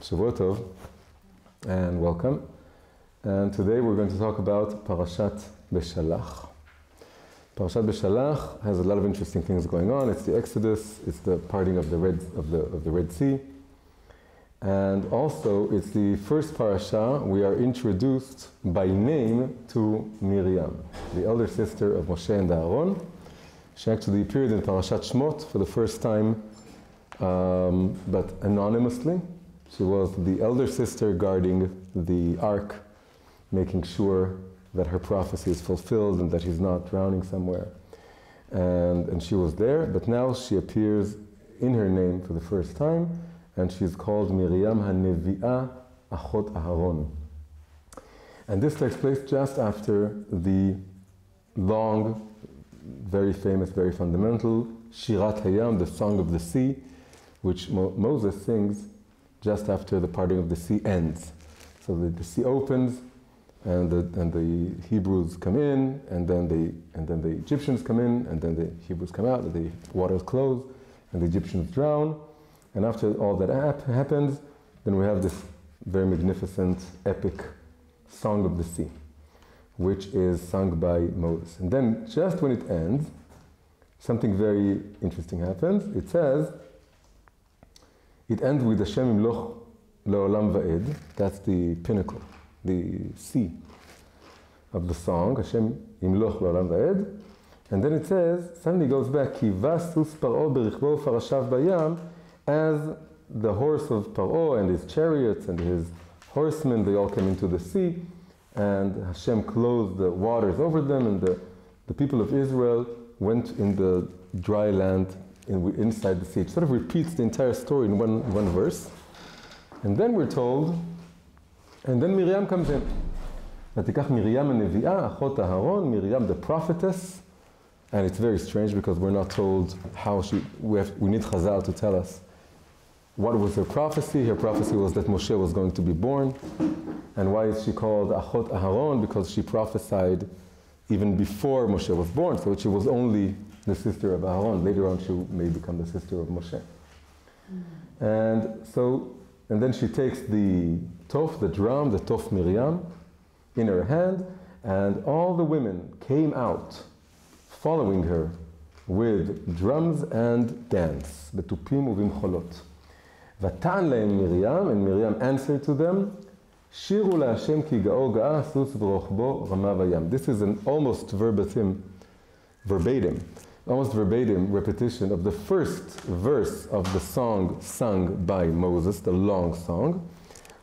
Shavua Tov, and welcome. And today we're going to talk about Parashat Beshalach. Parashat Beshalach has a lot of interesting things going on. It's the Exodus, it's the parting of the Red Sea, and also it's the first parasha we are introduced by name to Miriam, the elder sister of Moshe and Aaron. She actually appeared in Parashat Shmot for the first time, but anonymously. She was the elder sister guarding the ark, making sure that her prophecy is fulfilled and that he's not drowning somewhere. And she was there, but now she appears in her name for the first time, and she's called Miriam HaNevi'ah Achot Aharon. And this takes place just after the long, very famous, very fundamental Shirat Hayam, the Song of the Sea, which Moses sings just after the parting of the sea ends. So the sea opens, and the Hebrews come in, and then the Egyptians come in, and then the Hebrews come out, and the waters close, and the Egyptians drown. And after all that happens, then we have this very magnificent, epic Song of the Sea, which is sung by Moses. And then, just when it ends, something very interesting happens. It says, it ends with Hashem Imloch Le'olam Va'ed. That's the pinnacle, the C of the song, Hashem Imloch Le'olam Va'ed. And then it says, suddenly goes back, Ki vasus Paro berichbo farashav bayam, as the horse of Paro and his chariots and his horsemen, they all came into the sea, and Hashem closed the waters over them, and the people of Israel went in the dry land inside the sea. It sort of repeats the entire story in one verse. And then we're told, and then Miriam comes in. Vatikach Miriam HaNevi'ah Achot Aharon, Miriam the prophetess. And it's very strange because we're not told how we need Chazal to tell us what was her prophecy. Her prophecy was that Moshe was going to be born. And why is she called Achot Aharon? Because she prophesied even before Moshe was born, so she was only the sister of Aaron. Later on, she may become the sister of Moshe. And then she takes the tof, the drum, the tof Miriam, in her hand, and all the women came out following her with drums and dance. Betupim uvimcholot. Vatan lehem Miriam, and Miriam answered to them, Shiru laHashem ki ga'o ga'a sus v'rochbo rama vayam. This is an almost verbatim repetition of the first verse of the song sung by Moses, the long song.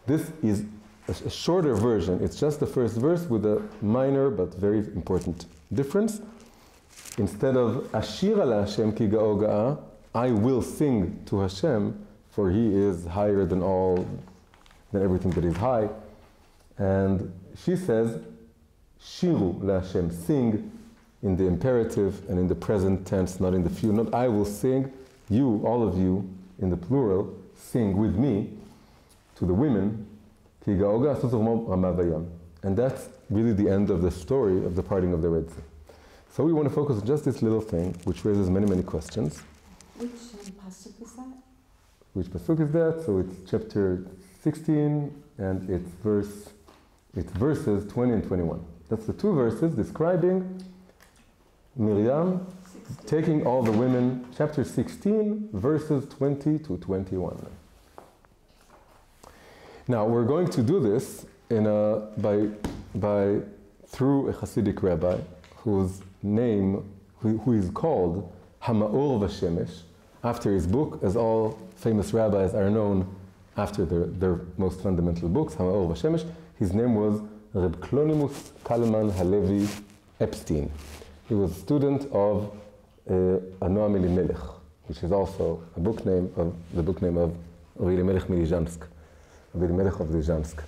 This is a shorter version. It's just the first verse with a minor but very important difference. Instead of Ashira laHashem ki ga'o ga'a, I will sing to Hashem, for he is higher than everything that is high. And she says, Shiru laHashem, sing, in the imperative and in the present tense, not in the few. Not I will sing, you, all of you, in the plural, sing with me to the women. And that's really the end of the story of the parting of the Red Sea. So we want to focus on just this little thing, which raises many, many questions. Which pasuk is that? Which pasuk is that? So it's chapter 16, and it's verses 20 and 21. That's the two verses describing Miriam taking all the women, chapter 16, verses 20 to 21. Now we're going to do this through a Hasidic rabbi who is called Hamaor Vashemesh, after his book, as all famous rabbis are known after their most fundamental books, Hamaor Vashemesh. His name was Reb Klonimus Kalman Halevi Epstein. He was a student of Noam Elimelech, which is also the book name of Elimelech of Lizhansk.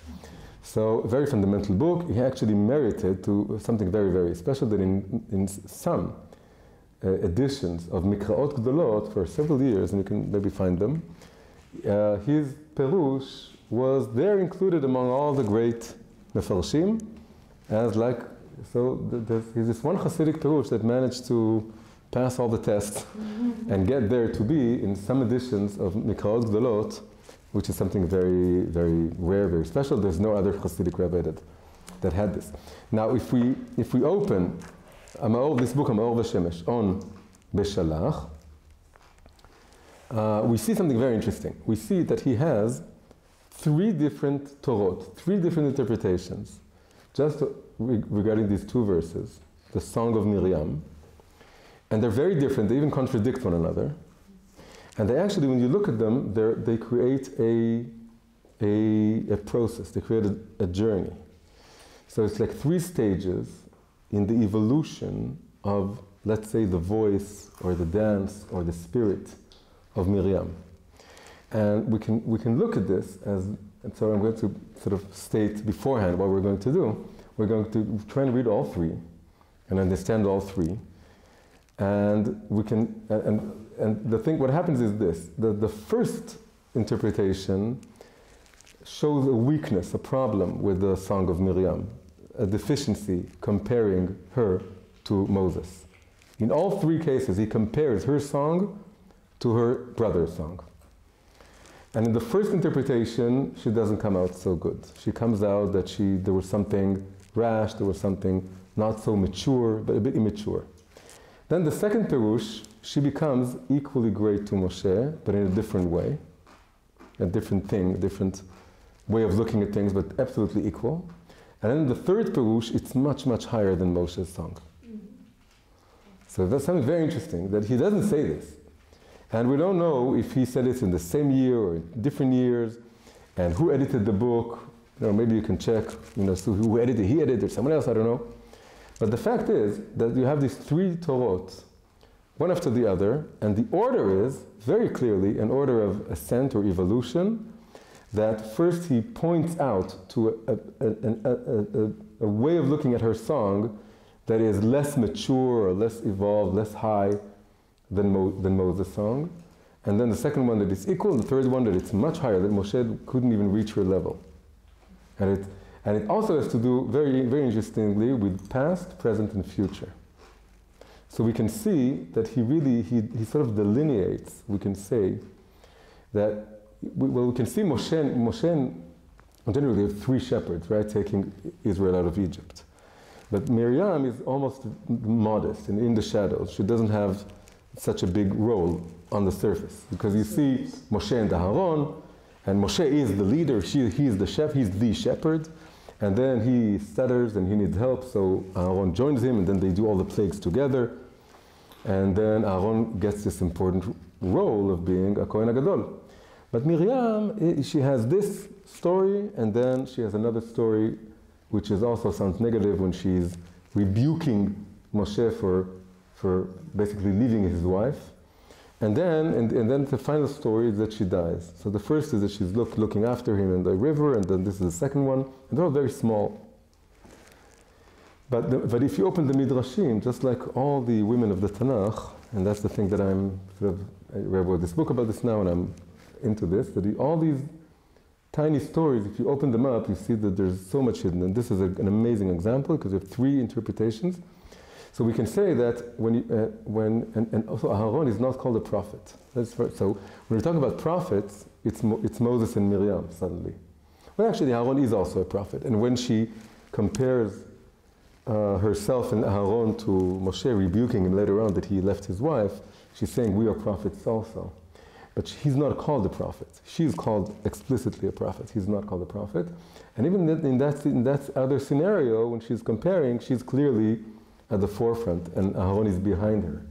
So, a very fundamental book. He actually merited to something very, very special, that in some editions of Mikraot Gdolot for several years, and you can maybe find them, his Perush was there included among all the great Mefarshim, as he's this one Hasidic Perush that managed to pass all the tests and get there to be in some editions of Mikraot Gdolot which is something very, very rare, very special. There's no other Hasidic rabbi that had this. Now, if we open this book, Ha'Maor V'Shemesh, on Beshalach, we see something very interesting. We see that he has 3 different Torot, 3 different interpretations, just regarding these 2 verses, the Song of Miriam. And they're very different, they even contradict one another. And they actually, when you look at them, they create a process, they create a journey. So it's like 3 stages in the evolution of, let's say, the voice or the dance or the spirit of Miriam. And we can look at this as, and so I'm going to sort of state beforehand what we're going to do. We're going to try and read all 3 and understand all 3. And we can, and the thing, what happens is this, the first interpretation shows a weakness, a problem with the Song of Miriam, a deficiency comparing her to Moses. In all 3 cases, he compares her song to her brother's song. And in the first interpretation, she doesn't come out so good. She comes out that there was something rash, there was something not so mature, but a bit immature. Then the second Perush, she becomes equally great to Moshe, but in a different way. A different thing, a different way of looking at things, but absolutely equal. And then the third Perush, it's much, much higher than Moshe's song. So that's something very interesting, that he doesn't say this. And we don't know if he said it in the same year or in different years, and who edited the book. You know, maybe you can check, so who edited, he edited, or someone else, I don't know. But the fact is that you have these 3 Torot, one after the other, and the order is, very clearly, an order of ascent or evolution, that first he points out to a way of looking at her song that is less mature or less evolved, less high than Moses' song. And then the second one that is equal, and the third one that it's much higher, that Moshe couldn't even reach her level. And it also has to do, very, very interestingly, with past, present, and future. So we can see that he sort of delineates, we can say, that, we can see Moshe and generally have 3 shepherds, right, taking Israel out of Egypt. But Miriam is almost modest and in the shadows. She doesn't have such a big role on the surface, because you see Moshe and Aaron, and Moshe is the leader, he's the shepherd, and then he stutters and he needs help, so Aaron joins him, and then they do all the plagues together, and then Aaron gets this important role of being a Kohen HaGadol. But Miriam, she has this story, and then she has another story, which is also sounds negative, when she's rebuking Moshe for basically leaving his wife. And then the final story is that she dies. So the first is that she's looking after him in the river, and then this is the second one. And they're all very small. But if you open the Midrashim, just like all the women of the Tanakh, and that's the thing that I wrote this book about this now, and I'm into this, that all these tiny stories, if you open them up, you see that there's so much hidden. And this is an amazing example, because you have 3 interpretations. So we can say that and also Aaron is not called a prophet. So when we talk about prophets, it's Moses and Miriam suddenly. Well, actually, Aaron is also a prophet. And when she compares herself and Aaron to Moshe, rebuking him later on that he left his wife, she's saying we are prophets also. But he's not called a prophet. She's called explicitly a prophet. He's not called a prophet. And even in that other scenario, when she's comparing, she's clearly at the forefront, and Aaron is behind her.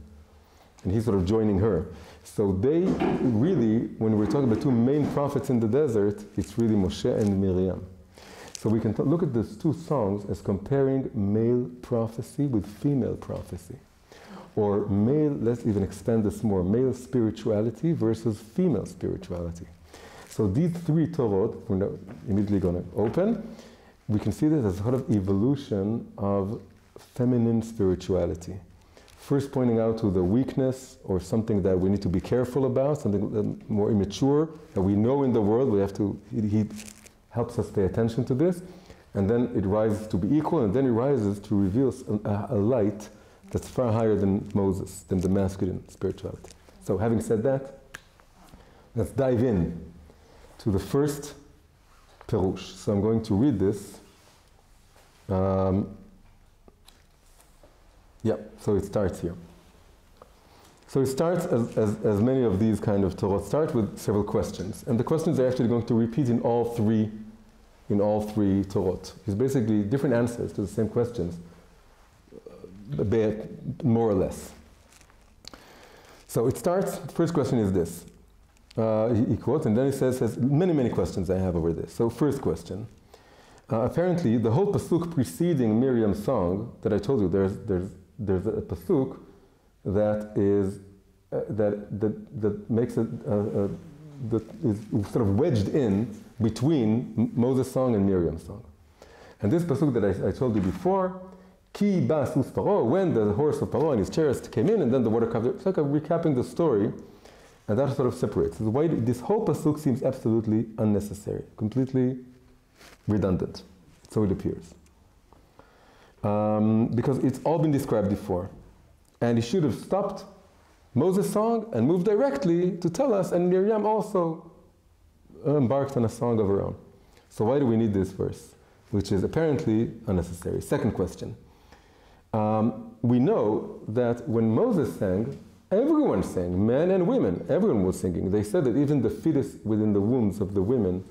And he's sort of joining her. So they really, when we're talking about 2 main prophets in the desert, it's really Moshe and Miriam. So we can look at these 2 songs as comparing male prophecy with female prophecy. Or male, let's even expand this more, male spirituality versus female spirituality. So these 3 Torot, we're immediately going to open, we can see this as sort of evolution of feminine spirituality. First pointing out to the weakness or something that we need to be careful about, something more immature that we know in the world, he helps us pay attention to this, and then it rises to be equal, and then it rises to reveal a light that's far higher than Moses, than the masculine spirituality. So having said that, let's dive in to the first Perush. So I'm going to read this. So it starts here. So it starts, as many of these kind of Torah start, with several questions. And the questions are actually going to repeat in all three Torot. It's basically different answers to the same questions, more or less. So it starts, the first question is this. He quotes, and then he says many questions I have over this. So first question. Apparently, the whole pasuk preceding Miriam's song that I told you, there's a pasuk that is that makes it that is sort of wedged in between Moses' song and Miriam's song. And this pasuk that I told you before, Ki ba sus Paro, when the horse of Paro and his chariots came in, and then the water covered. It's like recapping the story, and that sort of separates. Why this whole pasuk seems absolutely unnecessary, completely redundant. So it appears. Because it's all been described before. And he should have stopped Moses' song and moved directly to tell us, and Miriam also embarked on a song of her own. So why do we need this verse, which is apparently unnecessary? Second question. We know that when Moses sang, everyone sang, men and women, everyone was singing. They said that even the fetus within the wombs of the women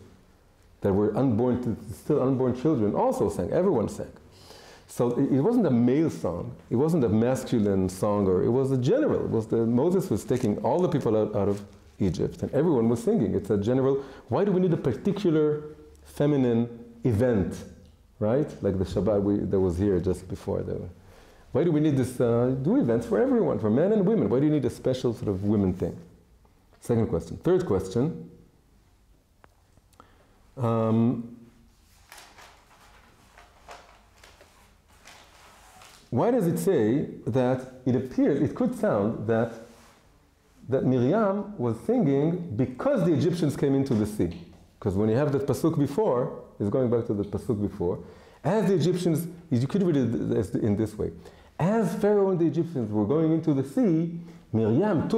that were unborn, still unborn children also sang, everyone sang. So it wasn't a male song, it wasn't a masculine song, or it was a general. Moses was taking all the people out of Egypt, and everyone was singing. It's a general. Why do we need a particular feminine event, right? Like the Shabbat that was here just before. Why do we need this? Do events for everyone, for men and women? Why do you need a special sort of women thing? Second question. Third question. Why does it say that it could sound that Miriam was singing because the Egyptians came into the sea? Because when you have that pasuk before, it's going back to the pasuk before, as the Egyptians, you could read it in this way. As Pharaoh and the Egyptians were going into the sea, Miriam,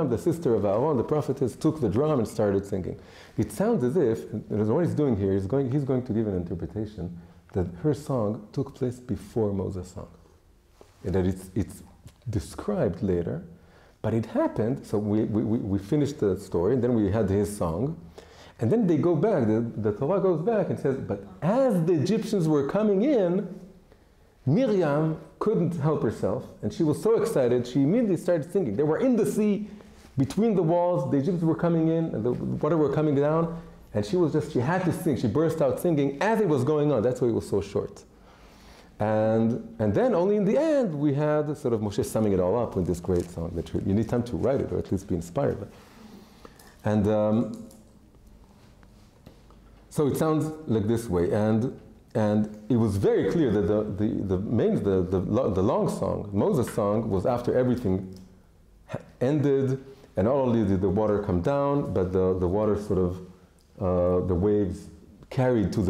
the sister of Aaron, the prophetess, took the drum and started singing. It sounds as if, what he's doing here, he's going to give an interpretation that her song took place before Moses' song. That it's described later, but it happened, so we finished the story, and then we had his song, and then they go back, the Torah goes back and says, but as the Egyptians were coming in, Miriam couldn't help herself, and she was so excited, she immediately started singing. They were in the sea, between the walls, the Egyptians were coming in, and the water were coming down, and she had to sing. She burst out singing as it was going on. That's why it was so short. And then only in the end, we had sort of Moshe summing it all up with this great song that you need time to write it, or at least be inspired by it. And so it sounds like this way, and it was very clear that the long song, Moses' song, was after everything ended, and not only did the water come down, but the water sort of the waves carried to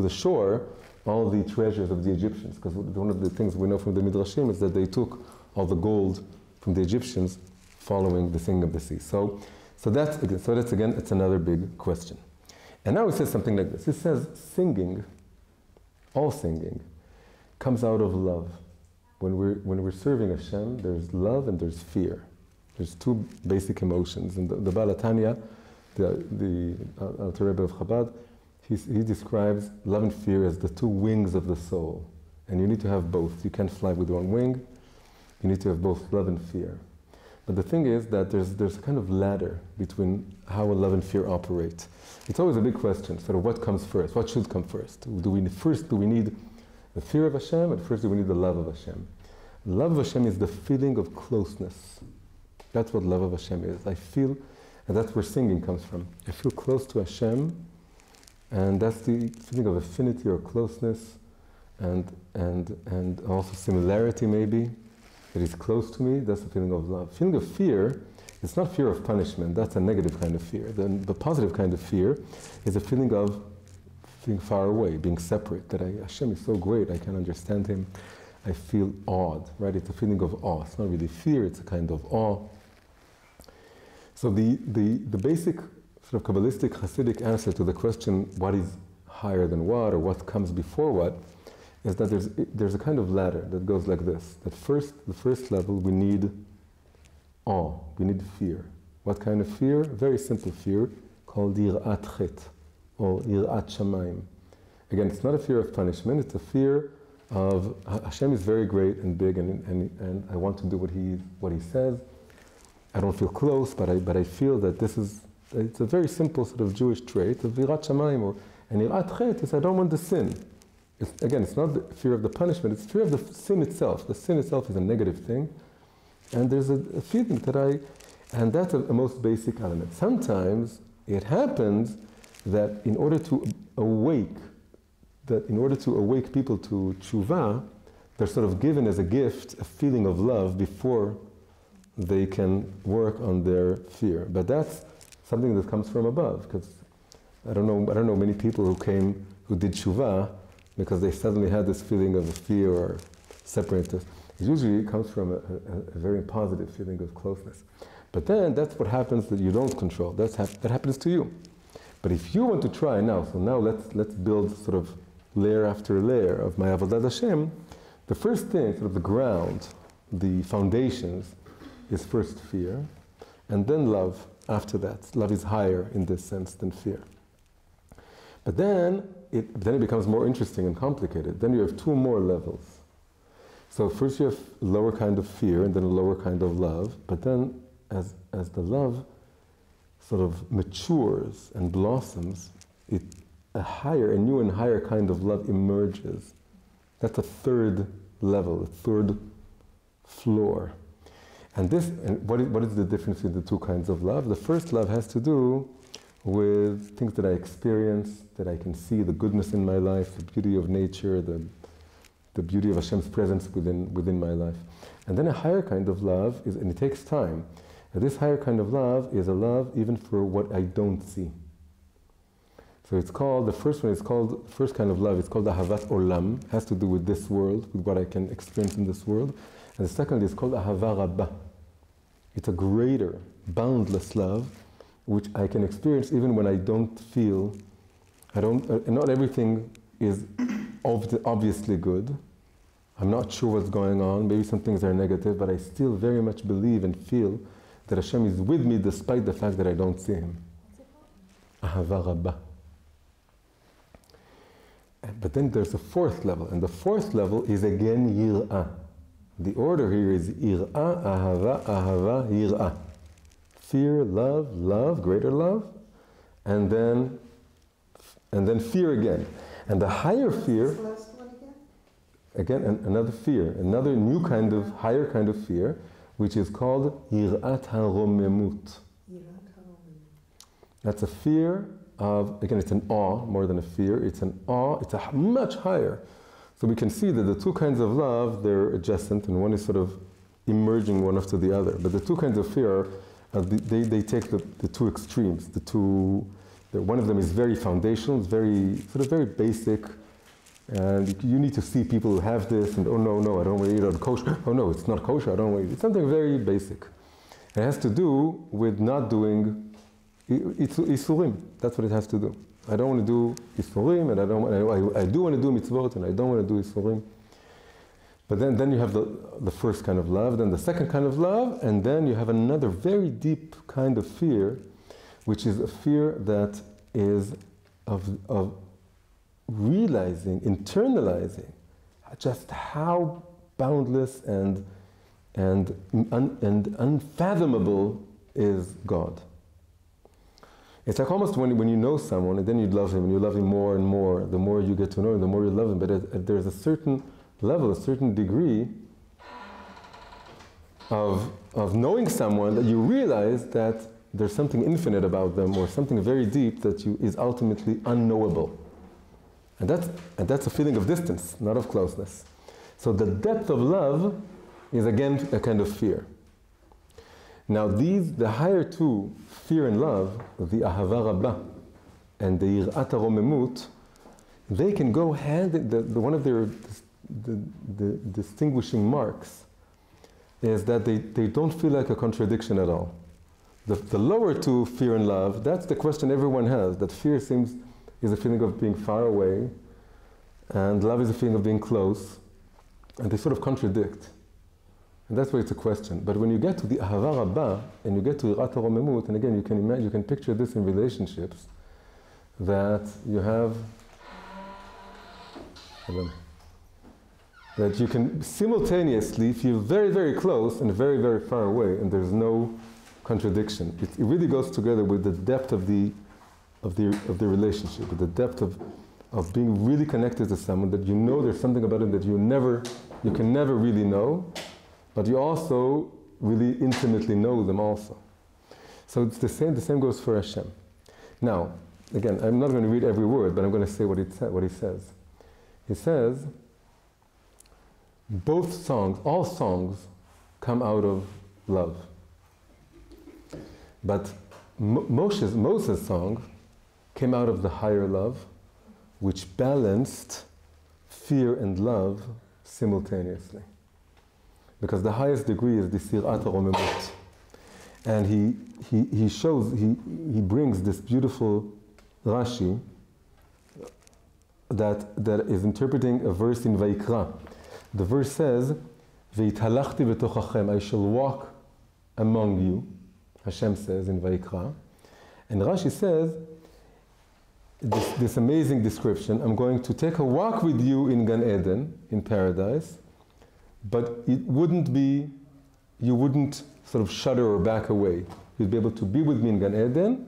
the shore all the treasures of the Egyptians. Because one of the things we know from the Midrashim is that they took all the gold from the Egyptians following the singing of the sea. So that's again, it's another big question. And now it says something like this. It says singing, all singing, comes out of love. When we're serving Hashem, there's love and there's fear. There's two basic emotions. And the Baal HaTanya, the Alter Rebbe of Chabad, he describes love and fear as the two wings of the soul. And you need to have both. You can't fly with one wing. You need to have both love and fear. But the thing is that there's a kind of ladder between how love and fear operate. It's always a big question, sort of what comes first? What should come first? Do we need the fear of Hashem, or first do we need the love of Hashem? Love of Hashem is the feeling of closeness. That's what love of Hashem is. I feel, and that's where singing comes from. I feel close to Hashem, and that's the feeling of affinity or closeness, and also similarity maybe, that is close to me. That's the feeling of love. Feeling of fear, it's not fear of punishment, that's a negative kind of fear. The positive kind of fear is a feeling of being far away, being separate, that Hashem is so great, I can understand Him. I feel awed, right? It's a feeling of awe. It's not really fear, it's a kind of awe. So the basic sort of Kabbalistic, Hasidic answer to the question, what is higher than what, or what comes before what, is that there's a kind of ladder that goes like this. That the first level, we need awe, we need fear. What kind of fear? Very simple fear, called Yirat Chet, or Yirat Shamayim. Again, it's not a fear of punishment, it's a fear of Hashem is very great and big, and I want to do what he says. I don't feel close, but I feel that it's a very simple sort of Jewish trait of Yirat Shamayim, and Yirat Chet is I don't want the sin. It's not the fear of the punishment, it's fear of the sin itself. The sin itself is a negative thing, and there's a feeling and that's a most basic element. Sometimes it happens that in order to awake people to tshuva, they're sort of given as a gift a feeling of love before they can work on their fear. But that's something that comes from above, because I don't know many people who did tshuva because they suddenly had this feeling of fear or separateness. It usually comes from a very positive feeling of closeness. But then that's what happens that you don't control. That happens to you. But if you want to try now, so now let's build sort of layer after layer of my Avodat Hashem. The first thing, sort of the ground, the foundations, is first fear, and then love after that. Love is higher in this sense than fear. But then it becomes more interesting and complicated. Then you have two more levels. So first you have a lower kind of fear and then a lower kind of love, but then as the love sort of matures and blossoms, a new and higher kind of love emerges. That's a third level, a third floor. And what is the difference between the two kinds of love? The first love has to do with things that I experience, that I can see, the goodness in my life, the beauty of nature, the beauty of Hashem's presence within my life. And then a higher kind of love and it takes time. And this higher kind of love is a love even for what I don't see. So the first kind of love is called Ahavat Olam, has to do with this world, with what I can experience in this world. And the second is called Ahava Rabbah. It's a greater, boundless love, which I can experience even when I don't feel, not everything is obviously good. I'm not sure what's going on, maybe some things are negative, but I still very much believe and feel that Hashem is with me despite the fact that I don't see Him. Ahava Rabbah. But then there's a fourth level, and the fourth level is again Yir'ah. The order here is Yir'ah, Ahava, Ahava, Yir'ah. Fear, love, greater love, and then fear again. And the higher fear, again another fear, another new kind of, higher kind of fear, which is called Yir'at HaRomemut. That's a fear of, again, it's an awe more than a fear. It's an awe, it's a much higher. So we can see that the two kinds of love, they're adjacent, and one is sort of emerging one after the other. But the two kinds of fear, they take the two extremes. One of them is very foundational, it's very basic, and you need to see people who have this, and oh no, I don't want to eat on kosher. Oh no, it's not kosher, I don't want to eat. It's something very basic. It has to do with not doing Isurim. That's what it has to do. I don't want to do Isurim, and I do want to do mitzvot, and I don't want to do Isurim. But then you have the first kind of love, then the second kind of love, and then you have another very deep kind of fear, which is a fear that is of realizing, internalizing just how boundless and unfathomable is God. It's like almost when you know someone and then you love him, and you love him more and more, the more you get to know him, the more you love him, but there's a certain level, a certain degree of knowing someone that you realize that there's something infinite about them, or something very deep that is ultimately unknowable. And that's a feeling of distance, not of closeness. So the depth of love is again a kind of fear. Now the higher two, fear and love, the Ahava Rabbah and the Yir'at HaRomemut, they can go hand in one of their the distinguishing marks is that they don't feel like a contradiction at all. The lower two, fear and love, that's the question everyone has, that fear is a feeling of being far away, and love is a feeling of being close, and they sort of contradict. And that's why it's a question. But when you get to the Ahava Rabbah, and you get to Irat HaRomemut, and again, you can imagine, you can picture this in relationships, that you have, that you can simultaneously feel very, very close and very, very far away, and there's no contradiction. It really goes together with the depth of the relationship, with the depth of being really connected to someone, that you know there's something about him that you can never really know, but you also really intimately know them also. So it's the same goes for Hashem. Now, again, I'm not going to read every word, but I'm going to say what he says. He says, both songs, all songs, come out of love. But Moses' song came out of the higher love, which balanced fear and love simultaneously. Because the highest degree is the Sirat HaRomemut. And he brings this beautiful Rashi that is interpreting a verse in Vayikra. The verse says, V'ithalachti v'tochachem, I shall walk among you, Hashem says in Vayikra. And Rashi says, this amazing description, I'm going to take a walk with you in Gan Eden, in paradise, but it wouldn't be, you wouldn't sort of shudder or back away. You'd be able to be with me in Gan Eden.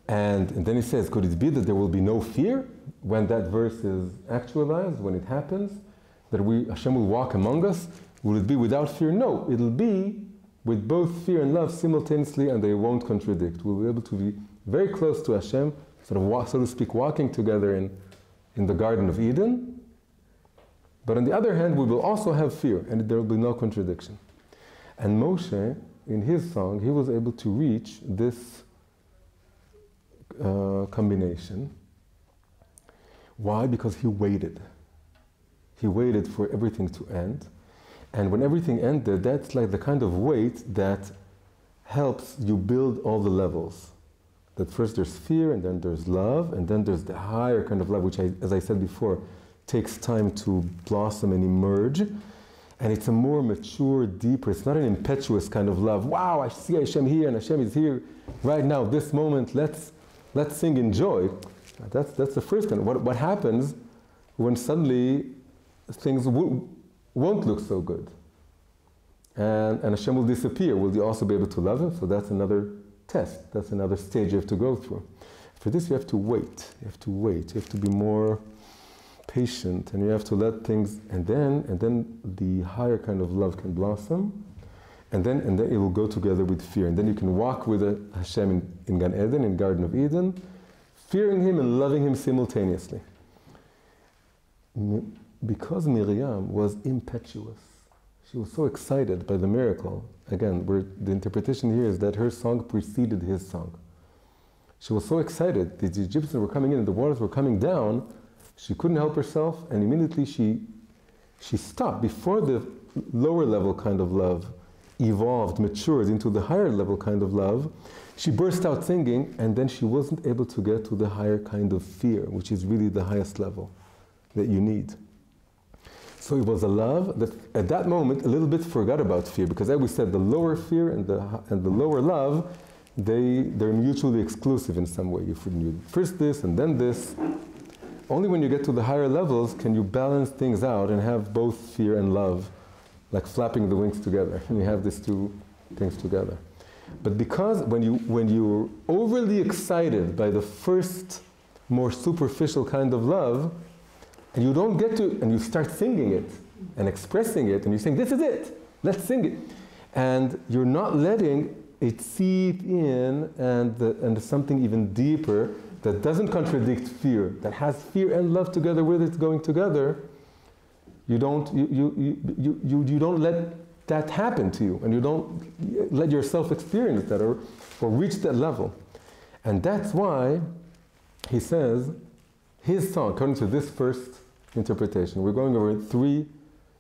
And then he says, could it be that there will be no fear when that verse is actualized, when it happens? That Hashem will walk among us? Will it be without fear? No, it'll be with both fear and love simultaneously, and they won't contradict. We'll be able to be very close to Hashem, so to speak, walking together in the Garden of Eden. But on the other hand, we will also have fear, and there will be no contradiction. And Moshe, in his song, he was able to reach this combination. Why? Because he waited. He waited for everything to end. And when everything ended, that's like the kind of wait that helps you build all the levels. That first there's fear, and then there's love, and then there's the higher kind of love, which, as I said before, takes time to blossom and emerge. And it's a more mature, deeper, it's not an impetuous kind of love. Wow, I see Hashem here, and Hashem is here right now, this moment, let's sing in joy. That's the first kind. What happens when suddenly things won't look so good? And Hashem will disappear. Will you also be able to love Him? So that's another test. That's another stage you have to go through. For this you have to wait. You have to wait. You have to be more patient, and you have to let things, and then the higher kind of love can blossom, and then it will go together with fear. And then you can walk with Hashem in Gan Eden, in Garden of Eden, fearing Him and loving Him simultaneously. Because Miriam was impetuous, she was so excited by the miracle. Again, the interpretation here is that her song preceded his song. She was so excited. The Egyptians were coming in and the waters were coming down. She couldn't help herself, and immediately she stopped before the lower level kind of love evolved, matured into the higher level kind of love. She burst out singing, and then she wasn't able to get to the higher kind of fear, which is really the highest level that you need. So it was a love that at that moment a little bit forgot about fear, because as we said, the lower fear and the lower love, they're mutually exclusive in some way. You first this and then this. Only when you get to the higher levels can you balance things out and have both fear and love, like flapping the wings together, and you have these two things together. But because when you're overly excited by the first, more superficial kind of love, and you don't get to, and you start singing it and expressing it, and you're saying, this is it, let's sing it. And you're not letting it seep in and something even deeper that doesn't contradict fear, that has fear and love together with it going together. You don't let that happen to you, and you don't let yourself experience that or reach that level. And that's why he says his song, according to this first interpretation, we're going over 3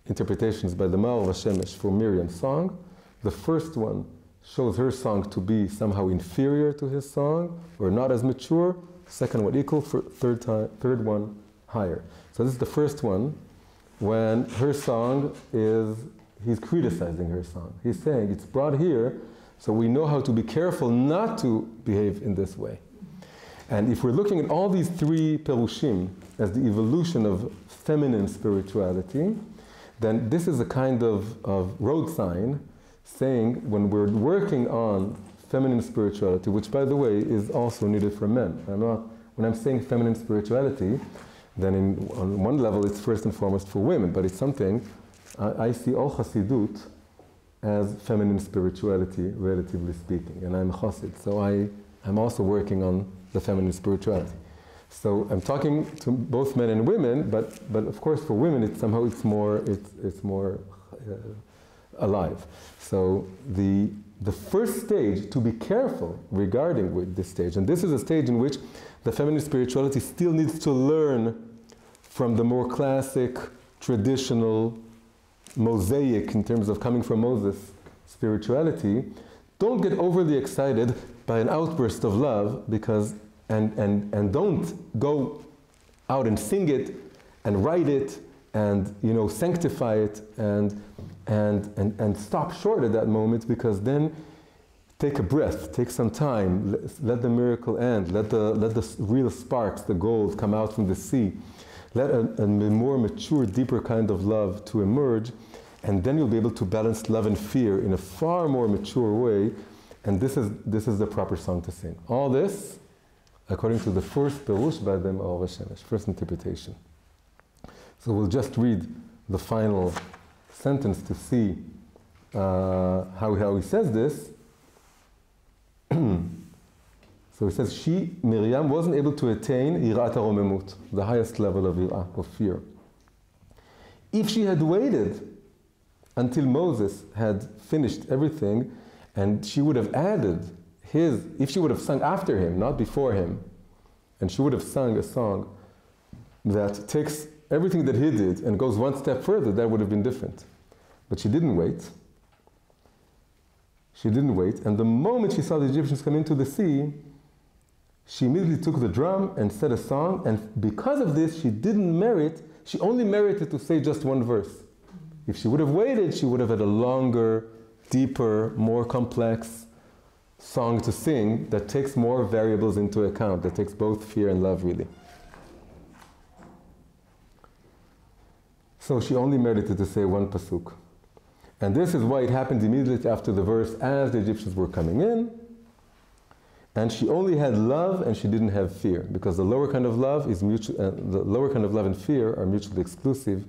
interpretations by the Maor Vashemesh for Miriam's song. The first one shows her song to be somehow inferior to his song, or not as mature. Second one equal, third one higher. So this is the first one, when her song is, he's criticizing her song. He's saying it's brought here, so we know how to be careful not to behave in this way. And if we're looking at all these three perushim as the evolution of feminine spirituality, then this is a kind of road sign saying when we're working on feminine spirituality, which by the way is also needed for men. When I'm saying feminine spirituality, then on one level it's first and foremost for women, but it's something, I see all Chassidut as feminine spirituality, relatively speaking, and I'm a Chassid, so I'm also working on the feminine spirituality. So I'm talking to both men and women, but of course for women it's somehow it's more alive. So the first stage, to be careful regarding with this stage, and this is a stage in which the feminine spirituality still needs to learn from the more classic, traditional, Mosaic, in terms of coming from Moses, spirituality. Don't get overly excited by an outburst of love, because and don't go out and sing it and write it and sanctify it and stop short at that moment, because then take a breath, take some time, let the miracle end, let the real sparks, the gold, come out from the sea. Let a more mature, deeper kind of love to emerge, and then you'll be able to balance love and fear in a far more mature way, and this is the proper song to sing. All this, according to the first perush by the Maor HaShemesh, first interpretation. So we'll just read the final sentence to see how he says this. So he says, Miriam wasn't able to attain Yirat HaRomemut, the highest level of Yirah, of fear. If she had waited until Moses had finished everything, and she would have added if she would have sung after him, not before him, and she would have sung a song that takes everything that he did and goes one step further, that would have been different. But she didn't wait. She didn't wait, and the moment she saw the Egyptians come into the sea, she immediately took the drum and said a song, and because of this, she only merited to say just one verse. If she would have waited, she would have had a longer, deeper, more complex song to sing that takes more variables into account, that takes both fear and love, really. So she only merited to say one pasuk. And this is why it happened immediately after the verse, as the Egyptians were coming in. And she only had love and she didn't have fear, because the lower kind of love is the lower kind of love and fear are mutually exclusive.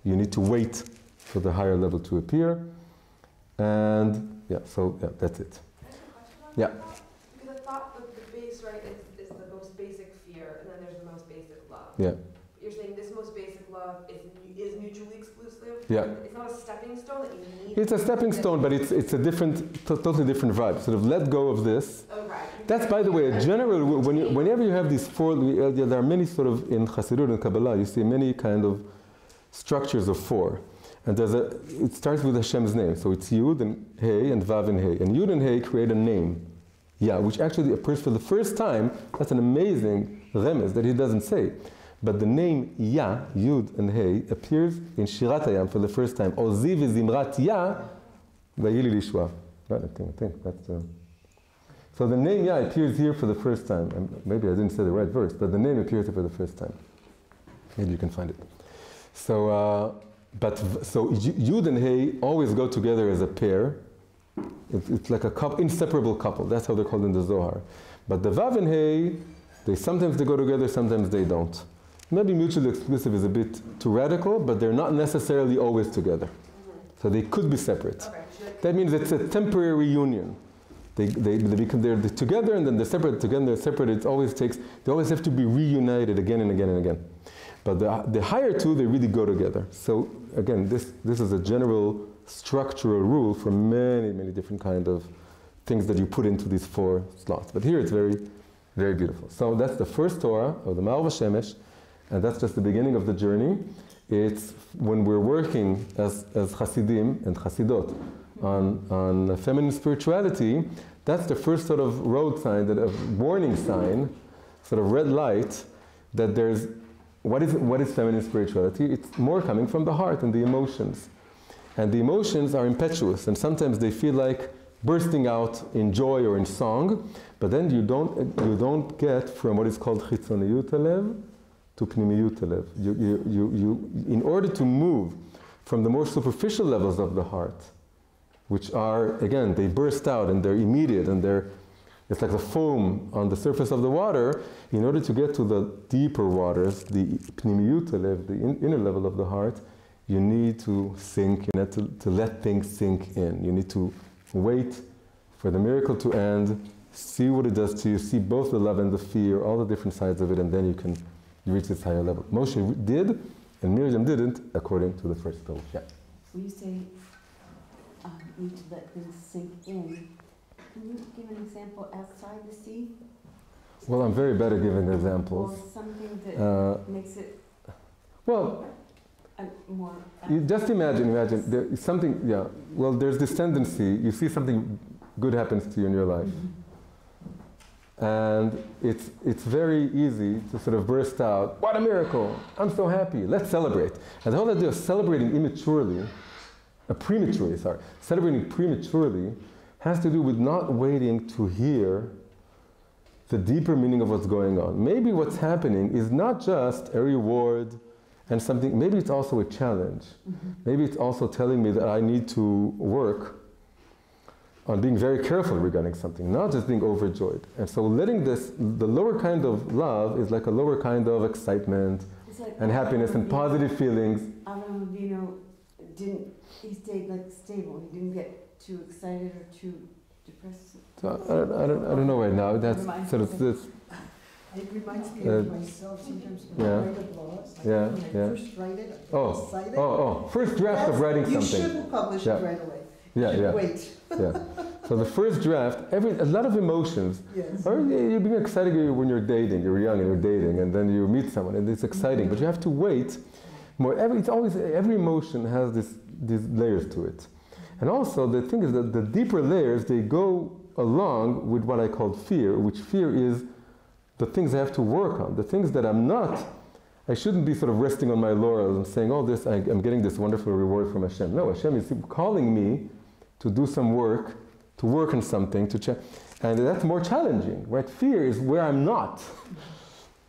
You need to wait for the higher level to appear. And that's it. Yeah. Because I thought that the base, right, is the most basic fear, and then there's the most basic love. Yeah. You're saying this most basic love is mutually exclusive? Yeah. It's not a stepping stone that you need? It's a stepping stone, but it's a totally different vibe. Sort of let go of this. Oh, right. That's, by the way, a general, whenever you have these four, there are many sort of, in Chassidut and Kabbalah, you see many kind of structures of four. And it starts with Hashem's name. So it's Yud and Hey and Vav and Hey. And Yud and Hey create a name, which actually appears for the first time. That's an amazing remez that he doesn't say. But the name Yud and Hey, appears in Shirat Hayam for the first time. Ozi v'zimrat vayili lishua. I think that's so the name appears here for the first time. And maybe I didn't say the right verse, but the name appears here for the first time. Maybe you can find it. So, so Yud and Hey always go together as a pair. It's like a couple, inseparable couple. That's how they're called in the Zohar. But the Vav and Hey, sometimes they go together, sometimes they don't. Maybe mutually exclusive is a bit too radical, but they're not necessarily always together. Mm-hmm. So they could be separate. Okay. That means it's a temporary union. They're together and then they're separate, together they're separate. They always have to be reunited again and again and again. But the higher two, they really go together. So again, this is a general structural rule for many, many different kind of things that you put into these four slots. But here it's very, very beautiful. So that's the first Torah of the Maor HaShemesh, and that's just the beginning of the journey. It's when we're working as Hasidim and Hasidot on feminine spirituality, that's the first sort of road sign, that a warning sign, sort of red light, that there's, what is feminine spirituality? It's more coming from the heart and the emotions. And the emotions are impetuous, and sometimes they feel like bursting out in joy or in song, but then you don't get from what is called chitzoniyut halev to pnimiyut halev. In order to move from the more superficial levels of the heart, which are, again, they burst out and they're immediate and it's like the foam on the surface of the water, in order to get to the deeper waters, the pnimiyut halev, the inner level of the heart, you need to sink, you need to let things sink in. You need to wait for the miracle to end, see what it does to you, see both the love and the fear, all the different sides of it, and then you reach this higher level. Moshe did, and Miriam didn't, according to the first pillar. Yeah. When you say need to let things sink in, can you give an example outside the sea? Well, I'm very bad at giving examples. Or something that makes it well, more... you just imagine there is something, yeah, well, there's this tendency, you see something good happens to you in your life. Mm-hmm. And it's very easy to sort of burst out, what a miracle, I'm so happy, let's celebrate. And the whole idea of celebrating celebrating prematurely has to do with not waiting to hear the deeper meaning of what's going on. Maybe what's happening is not just a reward and something, maybe it's also a challenge. Mm-hmm. Maybe it's also telling me that I need to work on being very careful regarding something, not just being overjoyed. And so letting the lower kind of love is like a lower kind of excitement and happiness and positive feelings. He stayed like stable. He didn't get too excited or too depressed. So I don't know right now. That's sort of this. It reminds me of myself sometimes when I write a blog. When I first write it, I'm excited. First draft of writing something. You shouldn't publish it right away. You should wait. So the first draft, a lot of emotions. Yes. Or you're being excited when you're dating, you're young and you're dating, and then you meet someone and it's exciting, but you have to wait more. Every emotion has these layers to it. And also the thing is that the deeper layers, they go along with what I call fear, which fear is the things I have to work on, the things that I shouldn't be sort of resting on my laurels and saying, oh, I'm getting this wonderful reward from Hashem. No, Hashem is calling me to do some work, to work on something, and that's more challenging, right? Fear is where I'm not.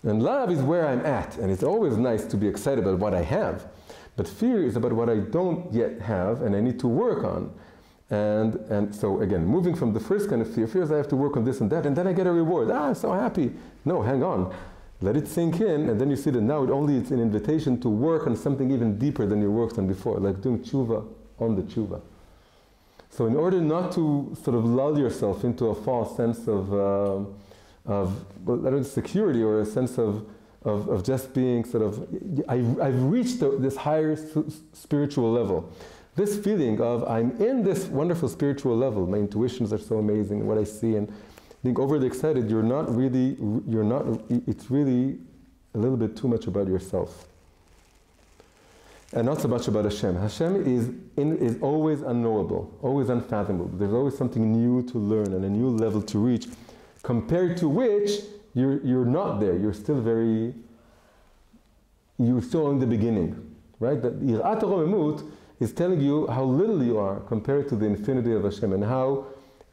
And love is where I'm at. And it's always nice to be excited about what I have. But fear is about what I don't yet have and I need to work on. And so again, moving from the first kind of fear is I have to work on this and that, and then I get a reward. I'm so happy. No, hang on. Let it sink in, and then you see that now it's an invitation to work on something even deeper than you worked on before, like doing tshuva on the tshuva. So in order not to sort of lull yourself into a false sense of security or a sense of just being sort of, I've reached this higher spiritual level. This feeling of I'm in this wonderful spiritual level, my intuitions are so amazing, what I see, and being overly excited, it's really a little bit too much about yourself. And not so much about Hashem. Hashem is always unknowable, always unfathomable. There's always something new to learn and a new level to reach, compared to which you're not there. You're still in the beginning, right? That Yirat HaRomemut is telling you how little you are compared to the infinity of Hashem, and how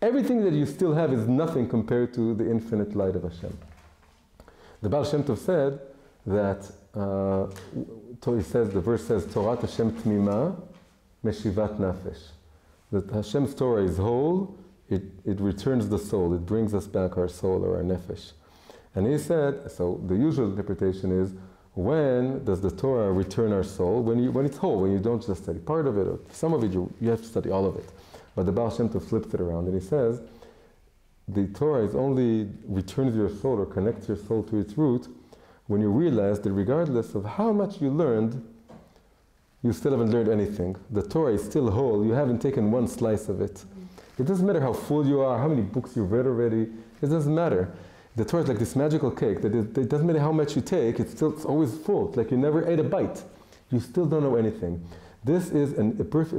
everything that you still have is nothing compared to the infinite light of Hashem. The Baal Shem Tov said that, the verse says, Torat Hashem Tmima Meshivat Nafesh. That Hashem's Torah is whole, it returns the soul, it brings us back our soul or our nefesh. And he said, so the usual interpretation is, when does the Torah return our soul? When it's whole, when you don't just study part of it, or some of it, you have to study all of it. But the Baal Shem Tov flips it around and he says, the Torah is only returns your soul or connects your soul to its root when you realize that regardless of how much you learned, you still haven't learned anything. The Torah is still whole, you haven't taken one slice of it. It doesn't matter how full you are, how many books you've read already, it doesn't matter. The Torah is like this magical cake, that it doesn't matter how much you take, it's always full. It's like you never ate a bite. You still don't know anything. This is a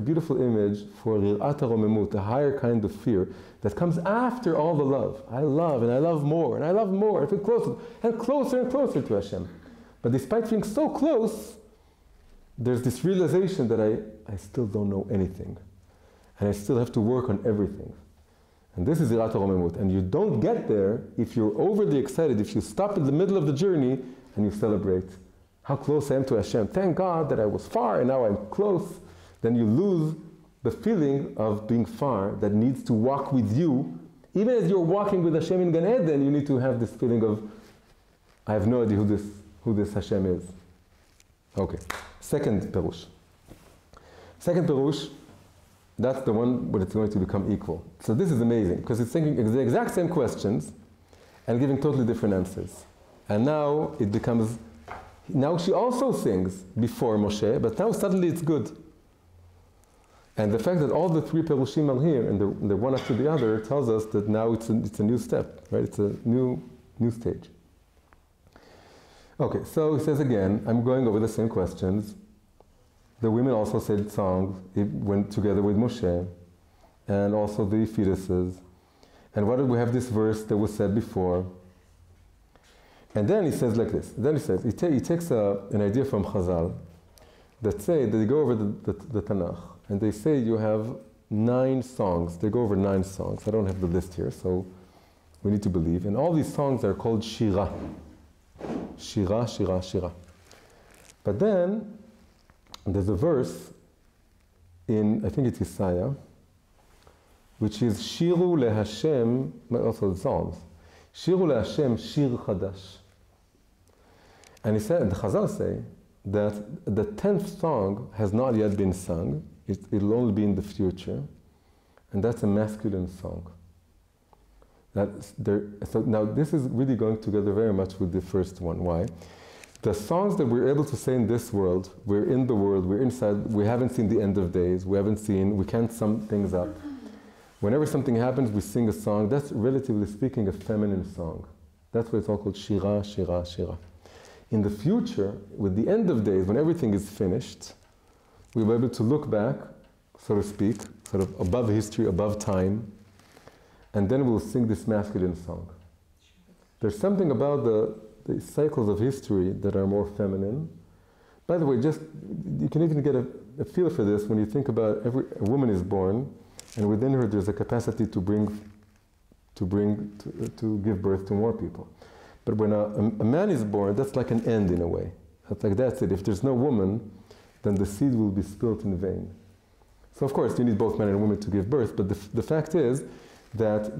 beautiful image for Rirat HaRomemut, a higher kind of fear that comes after all the love. I love, and I love more, and I love more, and I feel closer and closer and closer to Hashem. But despite being so close, there's this realization that I still don't know anything. And I still have to work on everything. And this is Rirat HaRomemut. And you don't get there if you're overly excited, if you stop in the middle of the journey and you celebrate how close I am to Hashem. Thank God that I was far and now I'm close. Then you lose the feeling of being far that needs to walk with you. Even as you're walking with Hashem in Gan Eden, you need to have this feeling of, I have no idea who this Hashem is. Okay, second Perush. Second Perush, that's the one where it's going to become equal. So this is amazing, because it's thinking the exact same questions and giving totally different answers. And now it becomes, now she also sings before Moshe, but now suddenly it's good. And the fact that all the three Perushim are here, and they're one after the other, tells us that now it's a new step, right? It's a new stage. Okay, so he says again, I'm going over the same questions. The women also said songs, it went together with Moshe, and also the fetuses. And what did we have this verse that was said before? And then he says like this. Then he says, he takes an idea from Chazal that say, that they go over the Tanakh, and they say you have 9 songs. They go over 9 songs. I don't have the list here, so we need to believe. And all these songs are called Shira. Shira, Shira, Shira. But then, there's a verse in, I think it's Isaiah, which is Shiru leHashem, also the Psalms. Shiru leHashem, Shir Chadash. And he said, the Chazal say that the 10th song has not yet been sung. It'll only be in the future. And that's a masculine song. So now this is really going together very much with the first one. Why? The songs that we're able to say in this world, we're in the world, we're inside, we haven't seen the end of days, we can't sum things up. Whenever something happens, we sing a song. That's, relatively speaking, a feminine song. That's why it's all called Shira, Shira, Shira. In the future, with the end of days, when everything is finished, we'll be able to look back, so to speak, sort of above history, above time, and then we'll sing this masculine song. There's something about the cycles of history that are more feminine. By the way, you can even get a feel for this when you think about a woman is born, and within her there's a capacity to give birth to more people. But when a man is born, that's like an end in a way. That's it. If there's no woman, then the seed will be spilt in vain. So of course you need both men and women to give birth, but the fact is that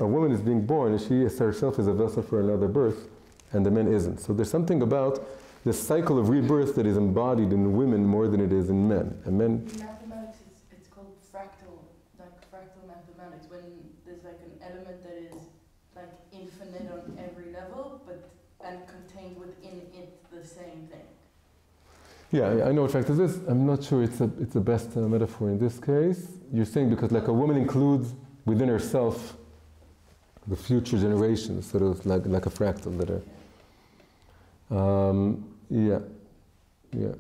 a woman is being born and she herself is a vessel for another birth, and the man isn't. So there's something about this cycle of rebirth that is embodied in women more than it is in men. And men. In mathematics, it's called fractal mathematics, when there's like an element that is like infinite on every level, and contained within it the same thing. Yeah, I know what fractal is. I'm not sure it's the best metaphor in this case. You're saying because like a woman includes within herself the future generations, sort of like a fractal that are. Yeah.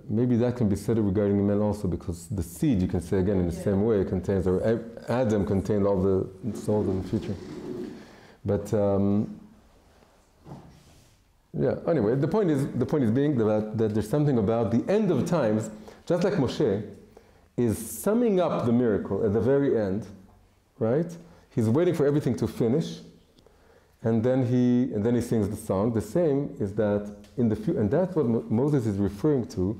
Maybe that can be said regarding men also, because the seed, you can say again in the same way, contains, or Adam contained all the souls of the future. But anyway, the point is being that there's something about the end of times, just like Moshe is summing up the miracle at the very end, right? He's waiting for everything to finish, and then he sings the song. The same is that in the future, and that's what Moses is referring to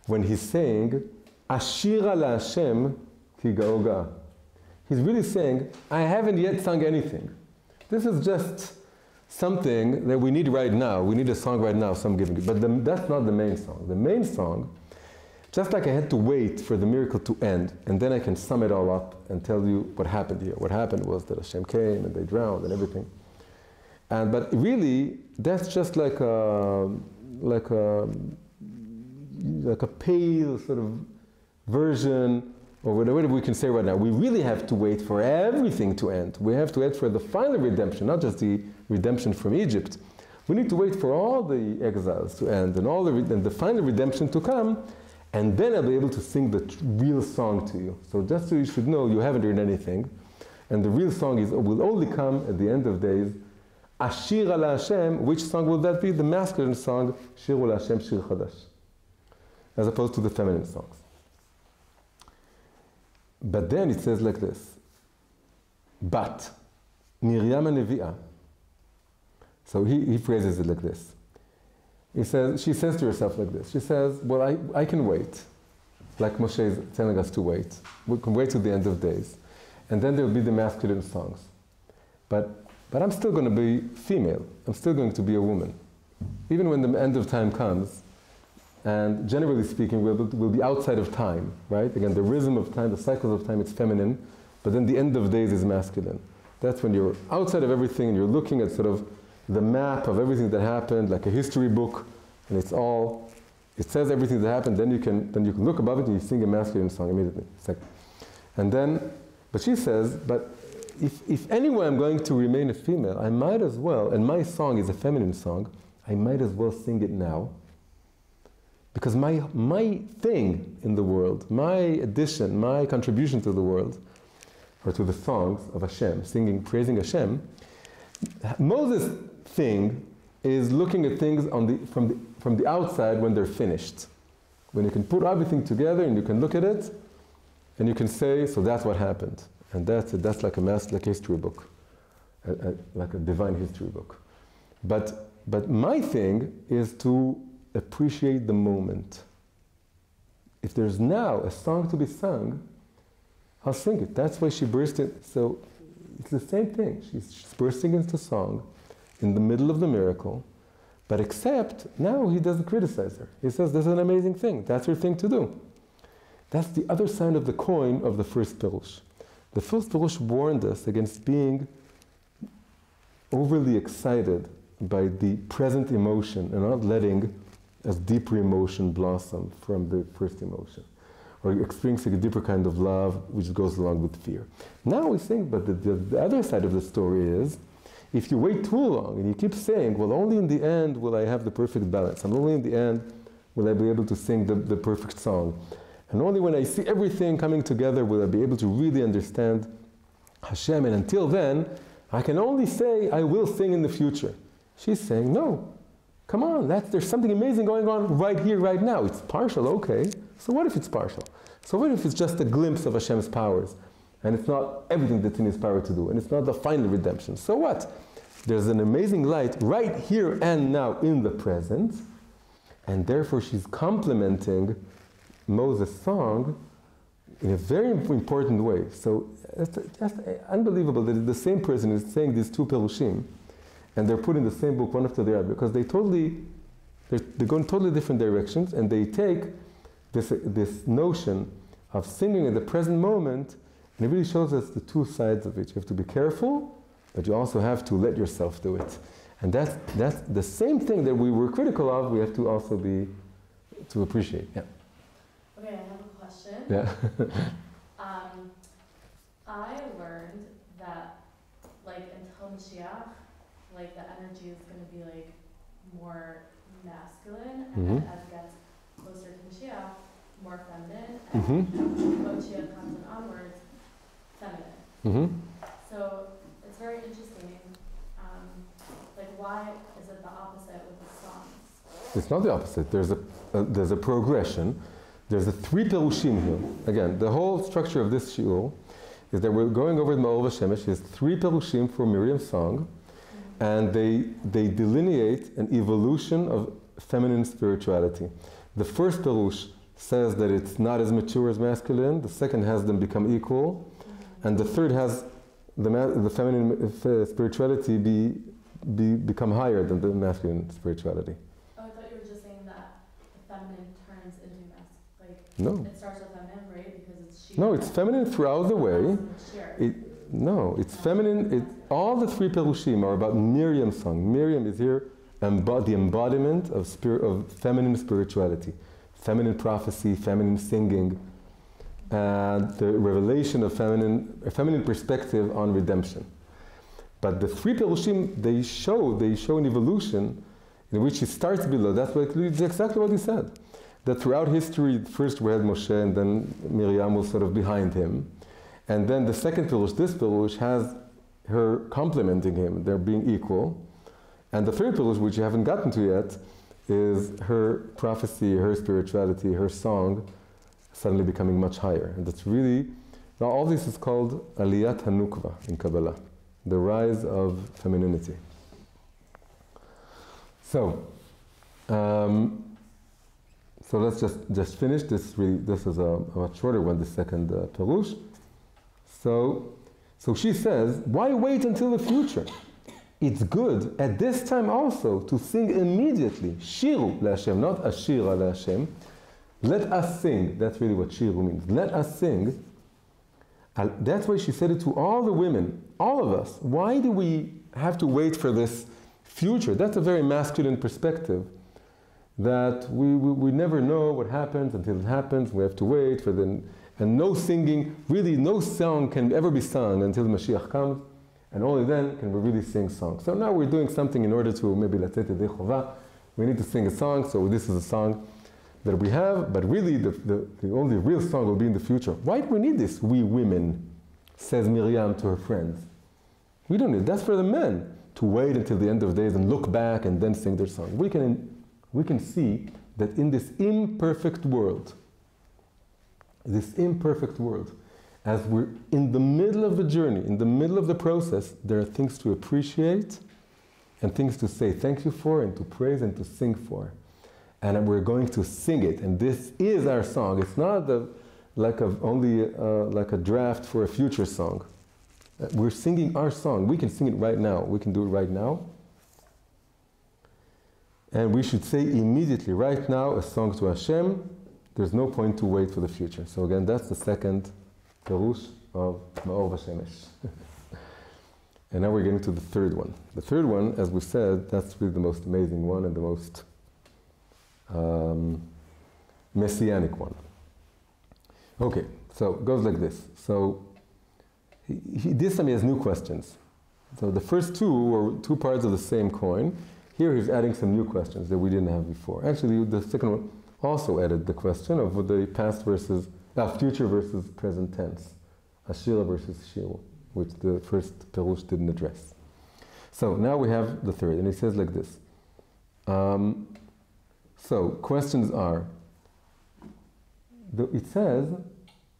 when he's saying, Ashira la Hashem ki ga'oga. He's really saying, I haven't yet sung anything. This is just something that we need right now. We need a song right now, so I'm giving it. But that's not the main song. The main song, just like I had to wait for the miracle to end, and then I can sum it all up and tell you what happened here. What happened was that Hashem came and they drowned and everything. But really, that's just like a pale sort of version, or whatever we can say right now. We really have to wait for everything to end. We have to wait for the final redemption, not just the redemption from Egypt. We need to wait for all the exiles to end and the final redemption to come. and then I'll be able to sing the real song to you. So just so you should know, you haven't heard anything, and the real song will only come at the end of days. Ashir ala Hashem, which song will that be? The masculine song, Shir ala Hashem, Shir Chadash, as opposed to the feminine songs. But then it says like this, but Miriam Nevi'ah. So he phrases it like this. She says to herself like this. She says, well, I can wait, like Moshe is telling us to wait. We can wait till the end of days. And then there will be the masculine songs. But I'm still going to be female. I'm still going to be a woman. Even when the end of time comes, and generally speaking, we'll be outside of time, right? Again, the rhythm of time, the cycles of time, it's feminine, but then the end of days is masculine. That's when you're outside of everything and you're looking at sort of the map of everything that happened, like a history book, and it says everything that happened, then you can look above it and you sing a masculine song immediately. But she says, but if anyway I'm going to remain a female, I might as well, and my song is a feminine song, I might as well sing it now. Because my thing in the world, my addition, my contribution to the world, or to the songs of Hashem, singing, praising Hashem, Moses' thing is looking at things from the outside when they're finished. When you can put everything together and you can look at it, and you can say, so that's what happened. And that's like a history book, like a divine history book. But my thing is to appreciate the moment. If there's now a song to be sung, I'll sing it. That's why she burst it. So it's the same thing. She's bursting into song in the middle of the miracle, but except now he doesn't criticize her. He says, this is an amazing thing. That's her thing to do. That's the other side of the coin of the first Perush. The first Perush warned us against being overly excited by the present emotion and not letting a deeper emotion blossom from the first emotion, or experiencing a deeper kind of love which goes along with fear. Now we think, but the other side of the story is, if you wait too long and you keep saying, well, only in the end will I have the perfect balance, and only in the end will I be able to sing the perfect song, and only when I see everything coming together will I be able to really understand Hashem, and until then, I can only say I will sing in the future. She's saying, no, come on, there's something amazing going on right here, right now. It's partial, okay. So what if it's partial? So what if it's just a glimpse of Hashem's powers, and it's not everything that's in His power to do, and it's not the final redemption? So what? There's an amazing light right here and now in the present, and therefore she's complementing Moses' song in a very important way. So it's just unbelievable that the same person is saying these two Perushim, and they're put in the same book one after the other, because they go in totally different directions, and they take this notion of singing at the present moment, and it really shows us the two sides of it. You have to be careful, but you also have to let yourself do it. And that's the same thing that we were critical of, we have to also to appreciate. Yeah. Okay, I have a question. Yeah. I learned that, like, until Mashiach, like, the energy is going to be, like, more masculine, and then as it gets closer to Mashiach, more feminine, and when Mashiach comes and onwards, feminine. So it's very interesting. Like, why is it the opposite with the songs? It's not the opposite. There's a progression. There's 3 Perushim here. Again, the whole structure of this shiur is that we're going over the Ma'or V'Shemesh. There's 3 Perushim for Miriam's song, and they delineate an evolution of feminine spirituality. The first Perush says that it's not as mature as masculine. The second has them become equal, and the third has the feminine spirituality become higher than the masculine spirituality. Oh, I thought you were just saying that the feminine turns into masculine. Like, no. It starts with feminine, right? Because it's she. No, it's feminine throughout the way. It's feminine. All the 3 Perushim are about Miriam's song. Miriam is here, the embodiment of feminine spirituality, feminine prophecy, feminine singing, and the revelation of a feminine perspective on redemption. But the 3 Perushim, they show an evolution in which it starts below. That's exactly what he said. that throughout history, first we had Moshe and then Miriam was sort of behind him. And then the second Pirush, this Pirush, has her complementing him, they're being equal. And the third Pirush, which you haven't gotten to yet, is her prophecy, her spirituality, her song suddenly becoming much higher. And that's really, now all this is called Aliyat HaNukva in Kabbalah, the rise of femininity. So let's just finish this. This is a much shorter one, the second Pirush. So she says, why wait until the future? It's good at this time also to sing immediately. Shiru LaHashem, not Ashira LaHashem. Let us sing. That's really what Shiru means. Let us sing. That's why she said it to all the women, all of us. Why do we have to wait for this future? That's a very masculine perspective. That we never know what happens until it happens. We have to wait for the... And no singing, really no song can ever be sung until the Mashiach comes. And only then can we really sing songs. So now we're doing something in order to maybe Latet Yedei Chova. We need to sing a song, so this is a song that we have, but really the only real song will be in the future. Why do we need this, we women, says Miriam to her friends. We don't need it. That's for the men, to wait until the end of days and look back and then sing their song. We can see that in this imperfect world, as we're in the middle of the journey, in the middle of the process, there are things to appreciate and things to say thank you for and to praise and to sing for. And we're going to sing it, and this is our song. It's not only like a draft for a future song. We're singing our song. We can sing it right now. We can do it right now. And we should say immediately, right now, a song to Hashem. There's no point to wait for the future. So again, that's the second Pirush of Ma'or Vashemesh. And now we're getting to the third one. The third one, as we said, that's really the most amazing one and the most messianic one. Okay, so it goes like this. So this time he has new questions. So the first two were two parts of the same coin. Here he's adding some new questions that we didn't have before. Actually, the second one also added the question of the past versus future versus present tense, Ashira versus Shiru, which the first Pirush didn't address. So now we have the third, and he says like this. So questions are, it says,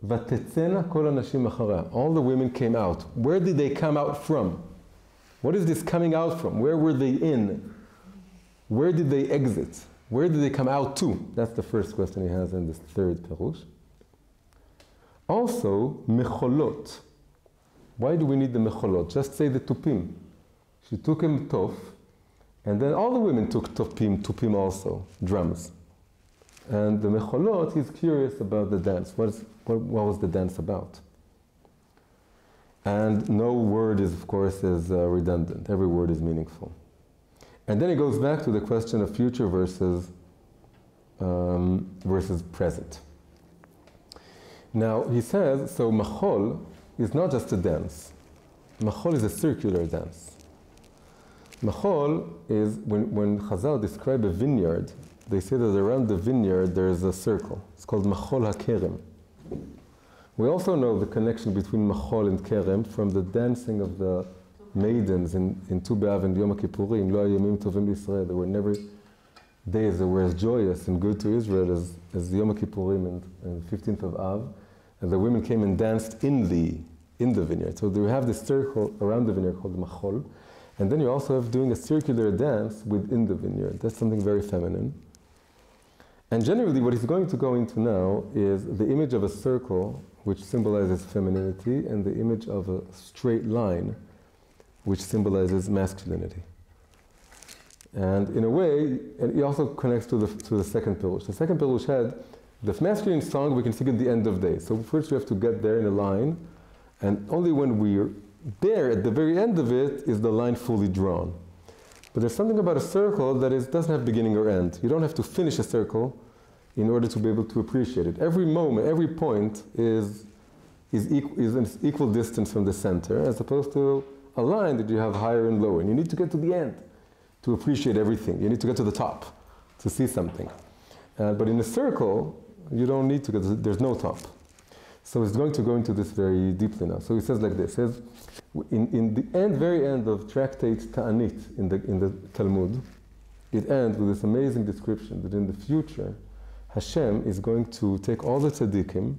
"Vatetzena kol hanashim acharah." All the women came out. Where did they come out from? What is this coming out from? Where were they in? Where did they exit? Where did they come out to? That's the first question he has in this third Pirush. Also, mecholot. Why do we need the mecholot? Just say the tupim. She took him tof, and then all the women took tupim also, drums. And the mecholot, he's curious about the dance. What was the dance about? And no word is, of course, redundant. Every word is meaningful. And then he goes back to the question of future versus present. Now, he says, so Machol is not just a dance. Machol is a circular dance. Machol is, when Chazal describe a vineyard, they say that around the vineyard there is a circle. It's called Machol HaKerem. We also know the connection between Machol and Kerem from the dancing of the maidens in Tu B'Av and Yom Kippurim. Lo hayomim tovim l'Yisrael. There were never days that were as joyous and good to Israel as Yom Kippurim and 15th of Av. And the women came and danced in the vineyard. So we have this circle around the vineyard called Machol. And then you also have doing a circular dance within the vineyard. That's something very feminine. And generally what he's going to go into now is the image of a circle, which symbolizes femininity, and the image of a straight line, which symbolizes masculinity. And in a way, and he also connects to the second Pirush. The second Pirush had the masculine song we can sing at the end of days. So first we have to get there in a line, and only when we're there at the very end of it is the line fully drawn. But there's something about a circle that doesn't have beginning or end. You don't have to finish a circle in order to be able to appreciate it. Every moment, every point is an equal distance from the center, as opposed to a line that you have higher and lower. And you need to get to the end to appreciate everything. You need to get to the top to see something. But in a circle, you don't need to, because there's no top. So it's going to go into this very deeply now. So he says like this, he says, in the end, very end of tractate Ta'anit in the Talmud, it ends with this amazing description that in the future, Hashem is going to take all the tzaddikim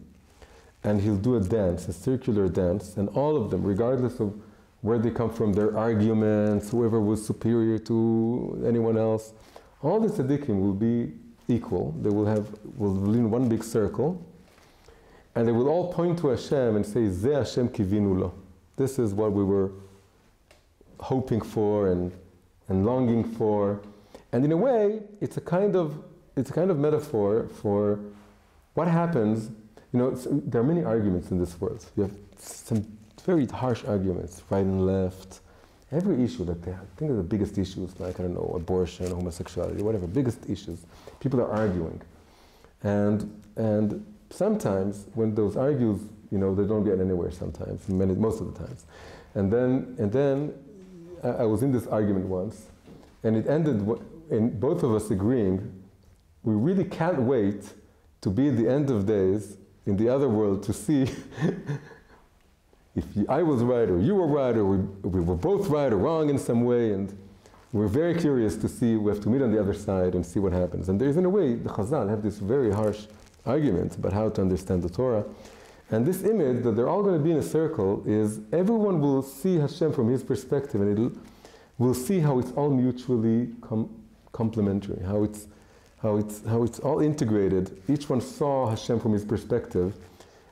and he'll do a dance, a circular dance, and all of them, regardless of where they come from, their arguments, whoever was superior to anyone else, all the tzaddikim will be equal. They will be in one big circle, and they will all point to Hashem and say, Ze Hashem kivinu lo. This is what we were hoping for and longing for. And in a way, it's a kind of metaphor for what happens. You know, there are many arguments in this world. You have some very harsh arguments, right and left. Every issue that they have, think of the biggest issues, like, I don't know, abortion, homosexuality, whatever, biggest issues. People are arguing. And sometimes when those argues, you know, they don't get anywhere sometimes, most of the times. And then I was in this argument once, and it ended in both of us agreeing, we really can't wait to be at the end of days in the other world to see if I was right or you were right, or we were both right or wrong in some way, and we're very curious to see, we have to meet on the other side and see what happens. And there's, in a way, the Chazal have this very harsh argument about how to understand the Torah. And this image that they're all going to be in a circle is everyone will see Hashem from his perspective, and we'll see how it's all mutually complementary, how it's all integrated. Each one saw Hashem from his perspective,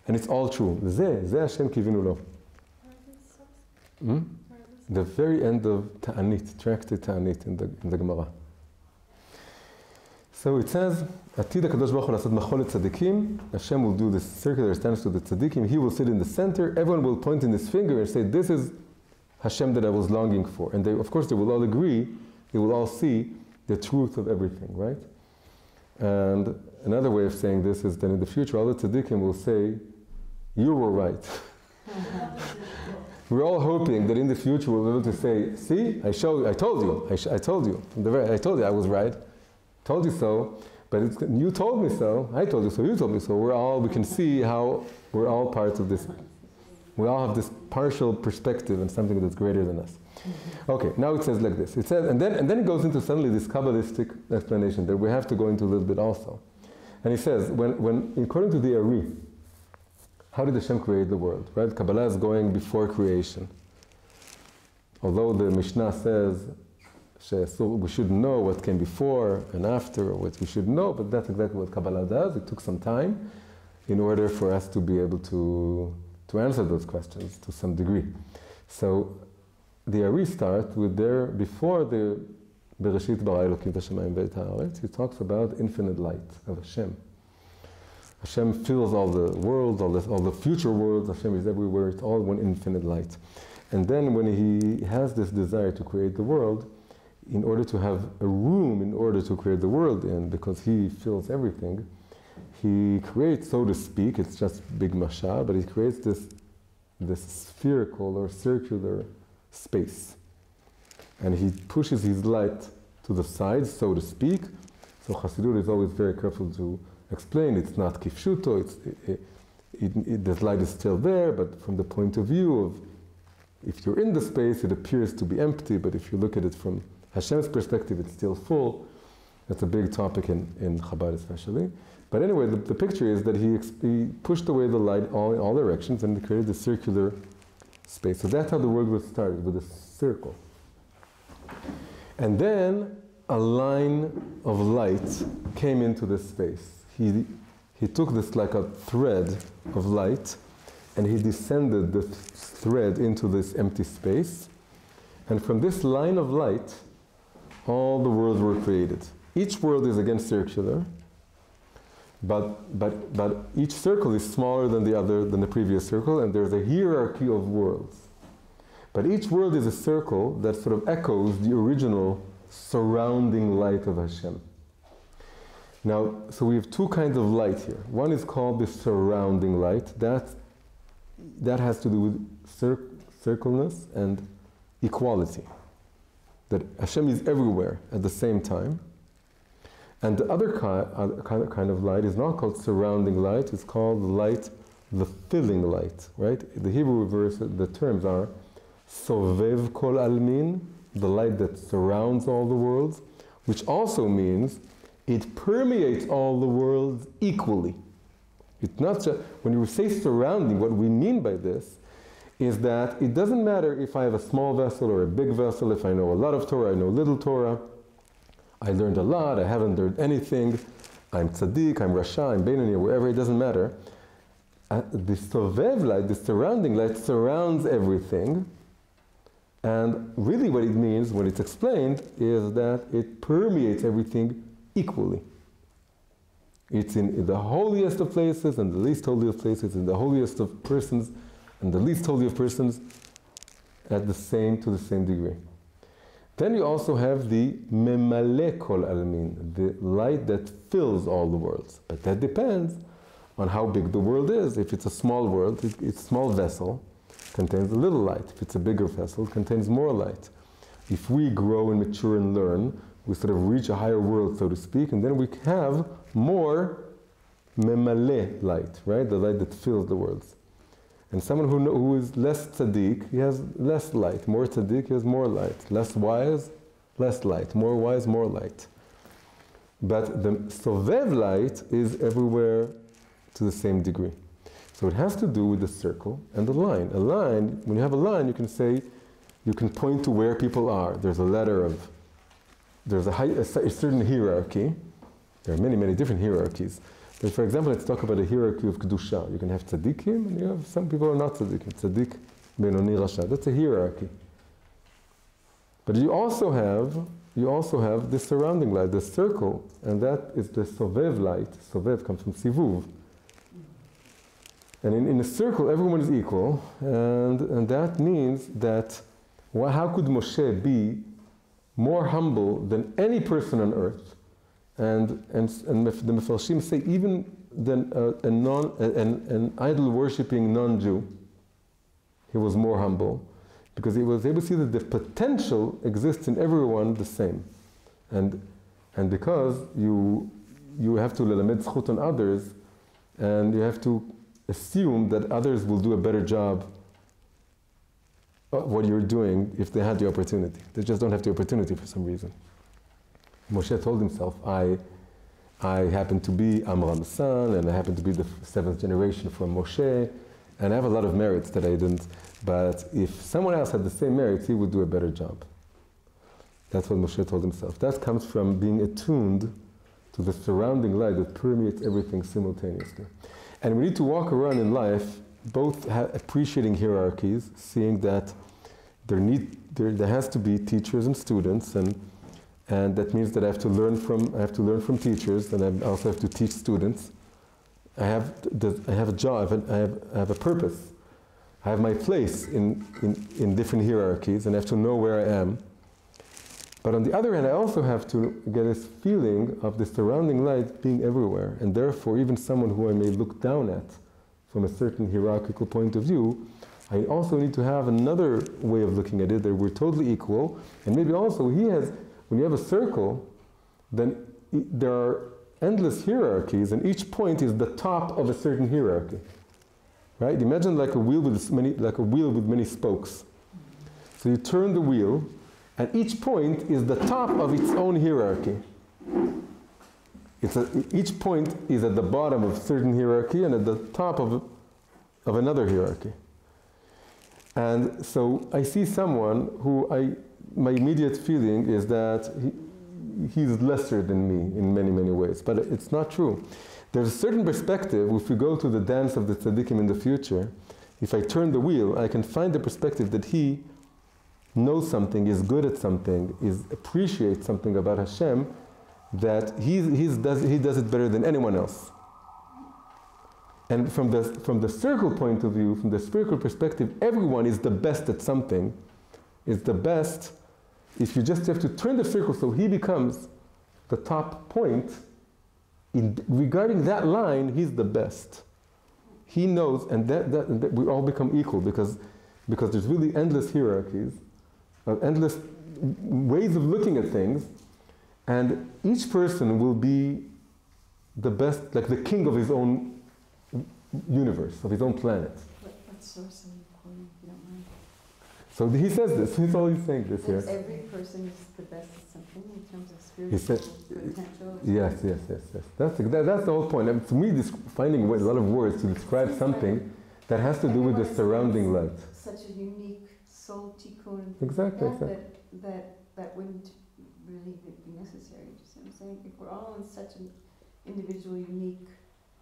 and it's all true. Ze Hashem kivinu lo. The very end of Ta'anit, tractate Ta'anit in the Gemara. So it says, Atid HaKadosh Baruch Hu Lasat Macholet Tzadikim. Hashem will do this circular stance to the Tzadikim. He will sit in the center. Everyone will point in his finger and say, this is Hashem that I was longing for. And they, of course, they will all agree. They will all see the truth of everything, right? And another way of saying this is that in the future, all the Tzadikim will say, you were right. We're all hoping that in the future we'll be able to say, see, I told you, I was right. Told you so, but you told me so, I told you so, you told me so. We can see how we're all parts of this. We all have this partial perspective and something that's greater than us. Okay, now it says like this. It says, and then it goes into suddenly this Kabbalistic explanation that we have to go into a little bit also. And he says, when according to the Ari, how did Hashem create the world? Right? Kabbalah is going before creation. Although the Mishnah says we should know what came before and after, or what we should know, but that's exactly what Kabbalah does. It took some time in order for us to be able to answer those questions to some degree. So the Ari start with before the Bereshit bara Elokim et hashamayim ve'et haaretz, he talks about infinite light of Hashem. Hashem fills all the worlds, all the future worlds. Hashem is everywhere. It's all one infinite light. And then when he has this desire to create the world, in order to have a room in order to create the world in, because he fills everything, he creates, so to speak, it's just big mashal, but he creates this spherical or circular space. And he pushes his light to the sides, so to speak. So Chassidut is always very careful to explain it's not kifshuto, the light is still there, but from the point of view of if you're in the space, it appears to be empty, but if you look at it from Hashem's perspective, it's still full. That's a big topic in Chabad especially. But anyway, the picture is that he pushed away the light in all directions and created a circular space. So that's how the world was started, with a circle. And then a line of light came into this space. He took this like a thread of light, and he descended the thread into this empty space. And from this line of light, all the worlds were created. Each world is again circular, but each circle is smaller than the previous circle, and there's a hierarchy of worlds. But each world is a circle that sort of echoes the original surrounding light of Hashem. Now, so we have two kinds of light here. One is called the surrounding light. That has to do with circleness and equality. That Hashem is everywhere at the same time. And the other kind of light is not called surrounding light, it's called light, the filling light, right? The Hebrew verse, the terms are Sovev Kol Almin, the light that surrounds all the worlds, which also means it permeates all the worlds equally. It's not just, when you say surrounding, what we mean by this is that it doesn't matter if I have a small vessel or a big vessel, if I know a lot of Torah, I know little Torah, I learned a lot, I haven't learned anything, I'm tzaddik, I'm rasha, I'm Beinoni, wherever, it doesn't matter. The Sovev light, the surrounding light, surrounds everything. And really what it means, when it's explained, is that it permeates everything equally. It's in the holiest of places and the least holy of places, in the holiest of persons and the least holy of persons, to the same degree. Then you also have the Memale Kol Almin, the light that fills all the worlds. But that depends on how big the world is. If it's a small world, it's a small vessel, contains a little light. If it's a bigger vessel, it contains more light. If we grow and mature and learn, we sort of reach a higher world, so to speak, and then we have more Memale light, right? The light that fills the worlds. And someone who is less tzaddik, he has less light. More tzaddik, he has more light. Less wise, less light. More wise, more light. But the Sovev light is everywhere to the same degree. So it has to do with the circle and the line. A line, when you have a line, you can say, you can point to where people are. There's a ladder of, there's a certain hierarchy. There are many, many different hierarchies. But for example, let's talk about a hierarchy of Kedusha. You can have tzaddikim, and you have some people who are not tzaddikim. Tzaddik, Beinoni, Rasha. That's a hierarchy. But you also have the surrounding light, the circle, and that is the Sovev light. Sovev comes from Sivuv. And in a circle, everyone is equal, and that means that, how could Moshe be more humble than any person on earth? And the Mefarshim say even than an idol-worshipping non-Jew, he was more humble, because he was able to see that the potential exists in everyone the same. And because you have to lelamed zchut on others, and you have to assume that others will do a better job of what you're doing if they had the opportunity. They just don't have the opportunity for some reason. Moshe told himself, I happen to be Amram's son, and I happen to be the 7th generation from Moshe, and I have a lot of merits that I didn't, but if someone else had the same merits, he would do a better job. That's what Moshe told himself. That comes from being attuned to the surrounding light that permeates everything simultaneously. And we need to walk around in life, both appreciating hierarchies, seeing that there has to be teachers and students, and that means that I have to learn from teachers, and I also have to teach students. I have a job, I have a purpose. I have my place in different hierarchies, and I have to know where I am. But on the other hand, I also have to get this feeling of the surrounding light being everywhere, and therefore even someone who I may look down at from a certain hierarchical point of view, I also need to have another way of looking at it, that we're totally equal, and maybe also when you have a circle, then there are endless hierarchies, and each point is the top of a certain hierarchy. Right? Imagine like a wheel with many spokes. So you turn the wheel, and each point is the top of its own hierarchy. Each point is at the bottom of a certain hierarchy and at the top of another hierarchy. And so I see someone who my immediate feeling is that he's lesser than me in many, many ways. But it's not true. There's a certain perspective. If we go to the dance of the tzaddikim in the future, if I turn the wheel, I can find the perspective that he knows something, is good at something, appreciates something about Hashem, that he does it better than anyone else. And from the circle point of view, from the spiritual perspective, everyone is the best at something, is the best. If you just have to turn the circle so he becomes the top point, regarding that line, he's the best. He knows, and that we all become equal because there's really endless hierarchies, endless ways of looking at things, And each person will be the best, like the king of his own universe, of his own planet. What source are you quoting, if you don't mind? So he says this, he's always saying this here. That every person is the best at something in terms of He spiritual said, potential. yes. That's the whole point. And to me, finding a lot of words to describe something that has to do with the surrounding light. Such a unique soul tikkun. Exactly. That wouldn't really be necessary. You see what I'm saying? If we're all in such an individual, unique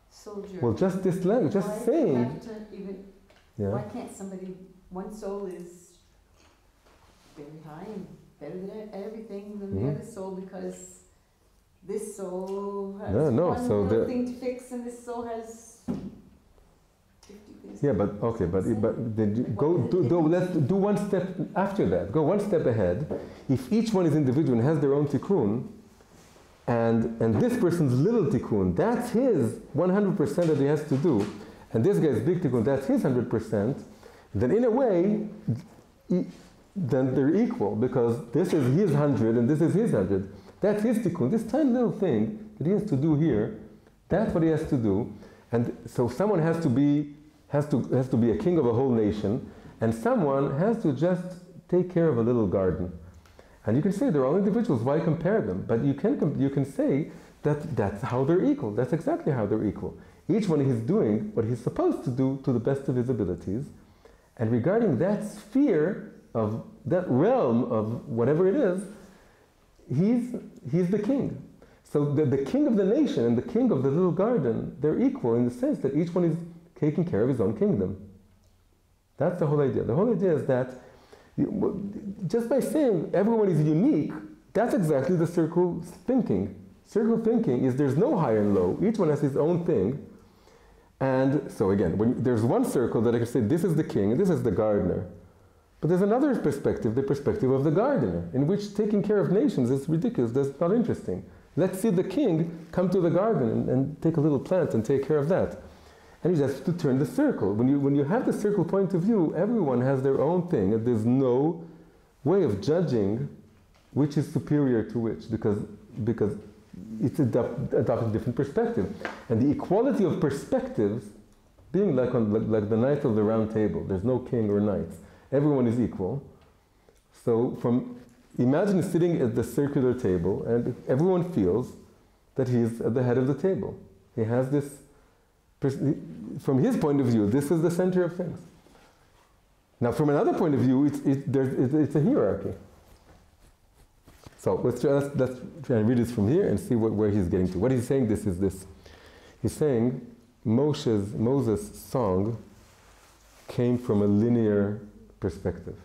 soul journey. Well, just this language, just why saying. Why can't somebody, one soul is very high and better than everything than the other soul, because this soul has one little thing to fix and this soul has 50 things. Yeah, but okay, but did you let's do one step after that. Go one step ahead. If each one is individual and has their own tikkun, and this person's little tikkun, that's his 100% that he has to do, and this guy's big tikkun, that's his 100%, then in a way, then they're equal, because this is his 100 and this is his 100. That's his tikkun, this tiny little thing that he has to do here, that's what he has to do. And so someone has to be a king of a whole nation, and someone has to just take care of a little garden. And you can say they're all individuals, why compare them? But you can say that that's how they're equal. That's exactly how they're equal. Each one is doing what he's supposed to do to the best of his abilities. And regarding that sphere of that realm of whatever it is, he's the king. So the king of the nation and the king of the little garden, they're equal in the sense that each one is taking care of his own kingdom. That's the whole idea. The whole idea is that just by saying everyone is unique, that's exactly the circle thinking. Circle thinking is there's no high and low. Each one has his own thing. And so again, when there's one circle that I can say this is the king and this is the gardener. But there's another perspective, the perspective of the gardener, in which taking care of nations is ridiculous, that's not interesting. Let's see the king come to the garden and take a little plant and take care of that. And you just have to turn the circle. When you have the circle point of view, everyone has their own thing, and there's no way of judging which is superior to which, because it's adopting a different perspective. And the equality of perspectives, being like the knights of the round table, there's no king or knights. Everyone is equal. So imagine sitting at the circular table, and everyone feels that he's at the head of the table. He has this, from his point of view, this is the center of things. Now, from another point of view, it's a hierarchy. So let's try and read this from here and see where he's getting to. What he's saying, this is this. He's saying Moses' song came from a linear perspective.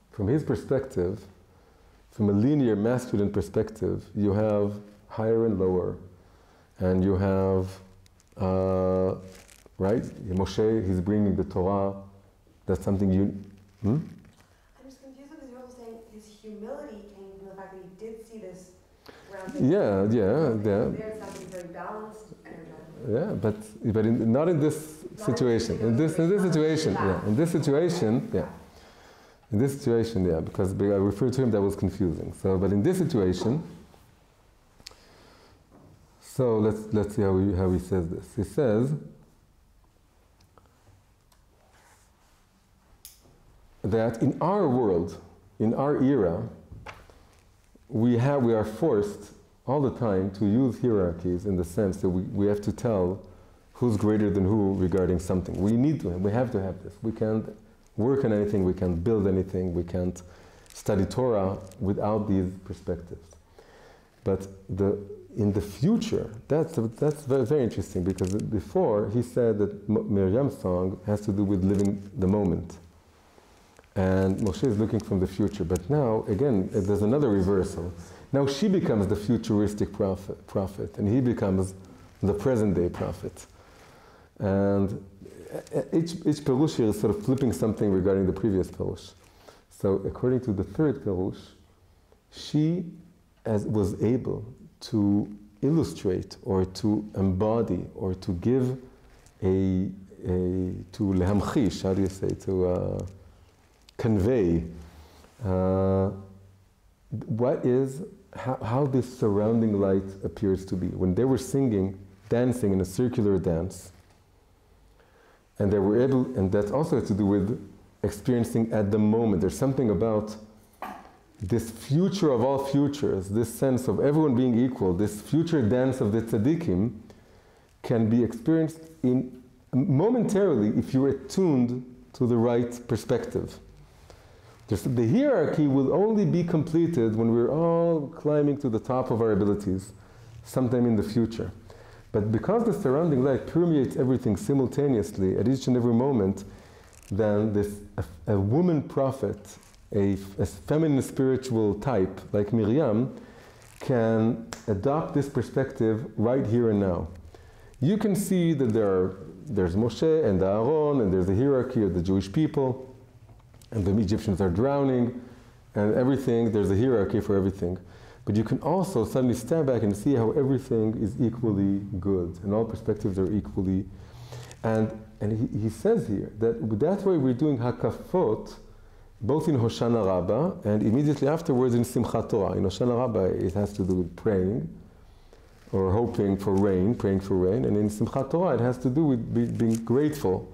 From his perspective, from a linear masculine perspective, you have higher and lower, and you have, right? Moshe, he's bringing the Torah. That's something you. I'm just confused because you're also saying his humility came from the fact that he did see this round thing. Yeah. There's something very balanced. Yeah, but not in this situation. In this situation, because I referred to him, that was confusing. So, but in this situation, so let's see how he says this. He says that in our world, in our era, we are forced all the time to use hierarchies in the sense that we have to tell who's greater than who regarding something. We have to have this. We can't work on anything, we can't build anything, we can't study Torah without these perspectives. But in the future, that's very, very interesting, because before he said that Miriam's song has to do with living the moment. And Moshe is looking from the future. But now, again, there's another reversal. Now she becomes the futuristic prophet, and he becomes the present-day prophet. And each Perush here is sort of flipping something regarding the previous Perush. So according to the third Perush, she was able to illustrate or to embody or to give to lehamchish, how do you say, to convey what is how this surrounding light appears to be. When they were singing, dancing in a circular dance, and they were able, and that also has to do with experiencing at the moment. There's something about this future of all futures, this sense of everyone being equal, this future dance of the tzaddikim can be experienced in momentarily if you're attuned to the right perspective. The hierarchy will only be completed when we're all climbing to the top of our abilities, sometime in the future. But because the surrounding light permeates everything simultaneously at each and every moment, then a woman prophet, a feminine spiritual type like Miriam, can adopt this perspective right here and now. You can see that there's Moshe and Aaron, and there's the hierarchy of the Jewish people, and the Egyptians are drowning, and everything, there's a hierarchy for everything. But you can also suddenly stand back and see how everything is equally good, and all perspectives are equally. And he says here that that's why we're doing hakafot, both in Hoshana Rabbah and immediately afterwards in Simchat Torah. In Hoshana Rabbah, it has to do with praying, or hoping for rain, praying for rain. And in Simchat Torah, it has to do with being grateful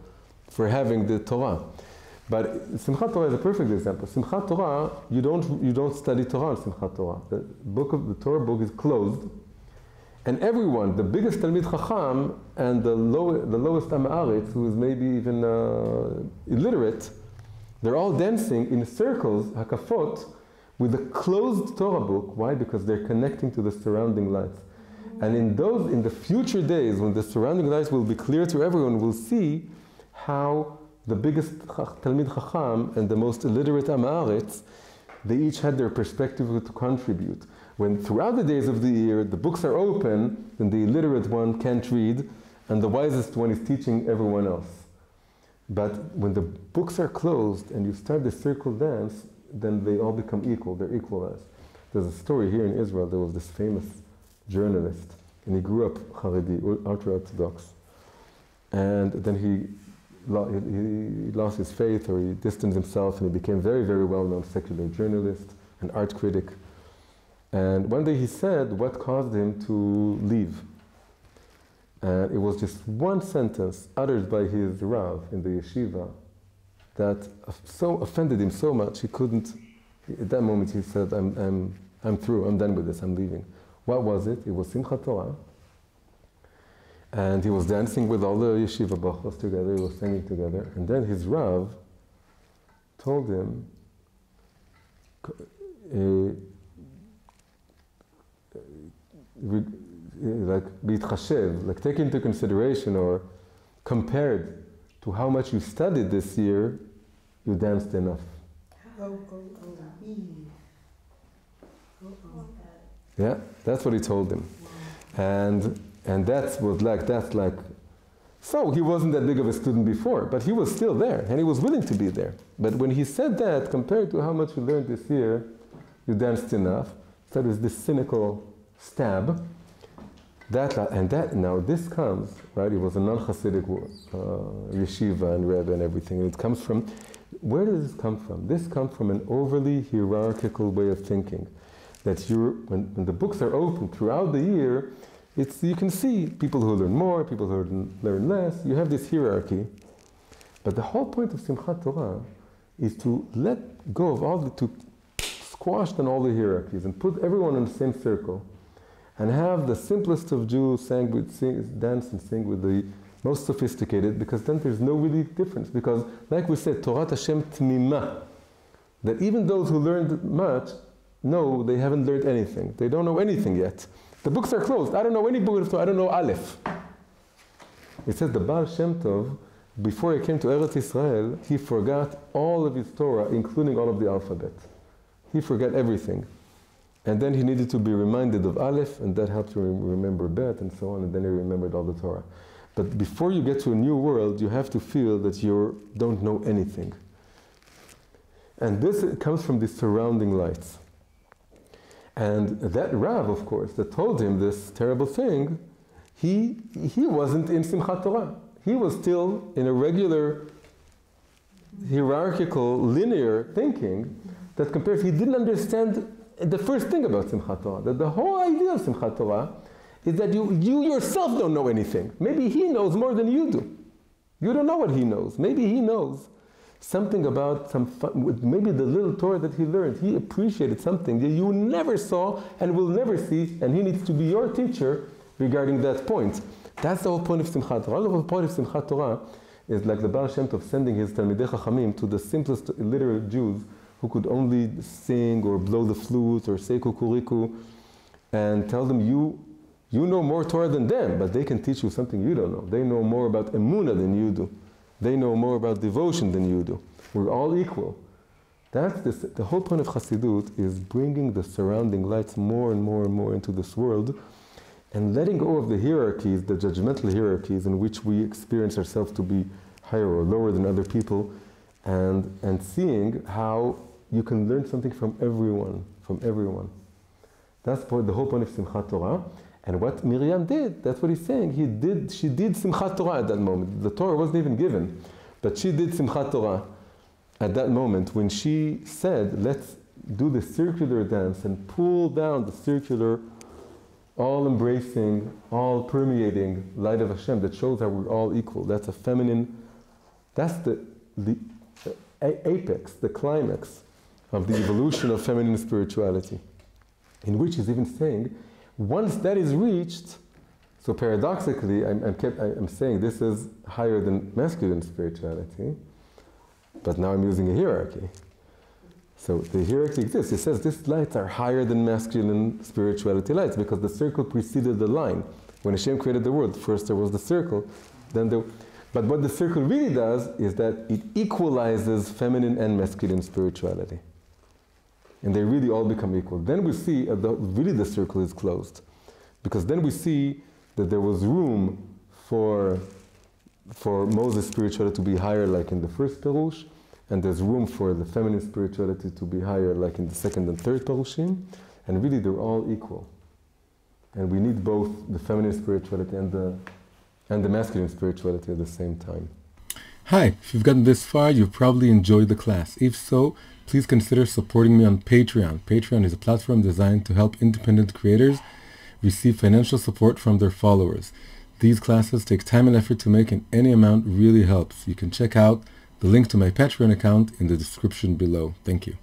for having the Torah. But Simchat Torah is a perfect example. Simchat Torah, you don't study Torah in Simchat Torah. The Torah book is closed, and everyone, the biggest Talmid Chacham and the lowest Am Haaretz, who is maybe even illiterate, they're all dancing in circles, hakafot, with a closed Torah book. Why? Because they're connecting to the surrounding lights. And in the future days, when the surrounding lights will be clear to everyone, we'll see how the biggest Talmid Chacham and the most illiterate Am Haaretz, they each had their perspective to contribute. When throughout the days of the year, the books are open, then the illiterate one can't read, and the wisest one is teaching everyone else. But when the books are closed and you start the circle dance, then they all become equal, they're equalized. There's a story here in Israel, there was this famous journalist, and he grew up Haredi, ultra-Orthodox. And then he lost his faith, or he distanced himself, and he became very, very well-known secular journalist, an art critic. And one day he said what caused him to leave. And it was just one sentence uttered by his Rav in the yeshiva that so offended him so much he couldn't. At that moment he said, I'm through, I'm done with this, I'm leaving. What was it? It was Simchat Torah. And he was dancing with all the yeshiva bachos together, he was singing together. And then his Rav told him, like bitchashev, like take into consideration or compared to how much you studied this year, you danced enough. Yeah, that's what he told him. And that's like, so he wasn't that big of a student before, but he was still there, and he was willing to be there. But when he said that, compared to how much you learned this year, you danced enough, so there's this cynical stab. Now this comes, right, it was a non-Hasidic yeshiva and Rebbe and everything, and it comes from, where does this come from? This comes from an overly hierarchical way of thinking. That when the books are open throughout the year, you can see people who learn more, people who learn less, you have this hierarchy. But the whole point of Simchat Torah is to let go of to squash down all the hierarchies and put everyone in the same circle and have the simplest of Jews dance and sing with the most sophisticated, because then there's no really difference. Because like we said, Torat Hashem Tmima, that even those who learned much, no, they haven't learned anything. They don't know anything yet. The books are closed. I don't know any book of Torah. I don't know Aleph. It says the Baal Shem Tov, before he came to Eretz Israel, he forgot all of his Torah, including all of the alphabet. He forgot everything. And then he needed to be reminded of Aleph, and that helped him remember Bet, and so on, and then he remembered all the Torah. But before you get to a new world, you have to feel that you don't know anything. And this comes from the surrounding lights. And that Rav, of course, that told him this terrible thing, he wasn't in Simchat Torah. He was still in a regular, hierarchical, linear thinking that compares, he didn't understand the first thing about Simchat Torah, that the whole idea of Simchat Torah is that you yourself don't know anything. Maybe he knows more than you do. You don't know what he knows. Maybe he knows something about maybe the little Torah that he learned. He appreciated something that you never saw and will never see, and he needs to be your teacher regarding that point. That's the whole point of Simchat Torah. The whole point of Simchat Torah is like the Baal Shem Tov sending his Talmidei Chachamim to the simplest illiterate Jews who could only sing or blow the flute or say kukuriku, and tell them you know more Torah than them, but they can teach you something you don't know. They know more about emunah than you do. They know more about devotion than you do. We're all equal. The whole point of Chassidut is bringing the surrounding lights more and more and more into this world, and letting go of the hierarchies, the judgmental hierarchies in which we experience ourselves to be higher or lower than other people, and seeing how you can learn something from everyone. That's the whole point of Simchat Torah. And what Miriam did, that's what he's saying. She did Simchat Torah at that moment. The Torah wasn't even given, but she did Simchat Torah at that moment when she said, let's do the circular dance and pull down the circular, all-embracing, all-permeating light of Hashem that shows how we're all equal. That's a feminine, that's the apex, the climax of the evolution of feminine spirituality, in which he's even saying, once that is reached, so paradoxically, I'm saying this is higher than masculine spirituality, but now I'm using a hierarchy. So the hierarchy exists. It says these lights are higher than masculine spirituality lights because the circle preceded the line. When Hashem created the world, first there was the circle, but what the circle really does is that it equalizes feminine and masculine spirituality. And they really all become equal. Then we see really the circle is closed. Because then we see that there was room for Moses' spirituality to be higher like in the first Perush, and there's room for the feminine spirituality to be higher like in the second and third Perushim, and really they're all equal. And we need both the feminine spirituality and the masculine spirituality at the same time. Hi, if you've gotten this far, you've probably enjoyed the class. If so, please consider supporting me on Patreon. Patreon is a platform designed to help independent creators receive financial support from their followers. These classes take time and effort to make, and any amount really helps. You can check out the link to my Patreon account in the description below. Thank you.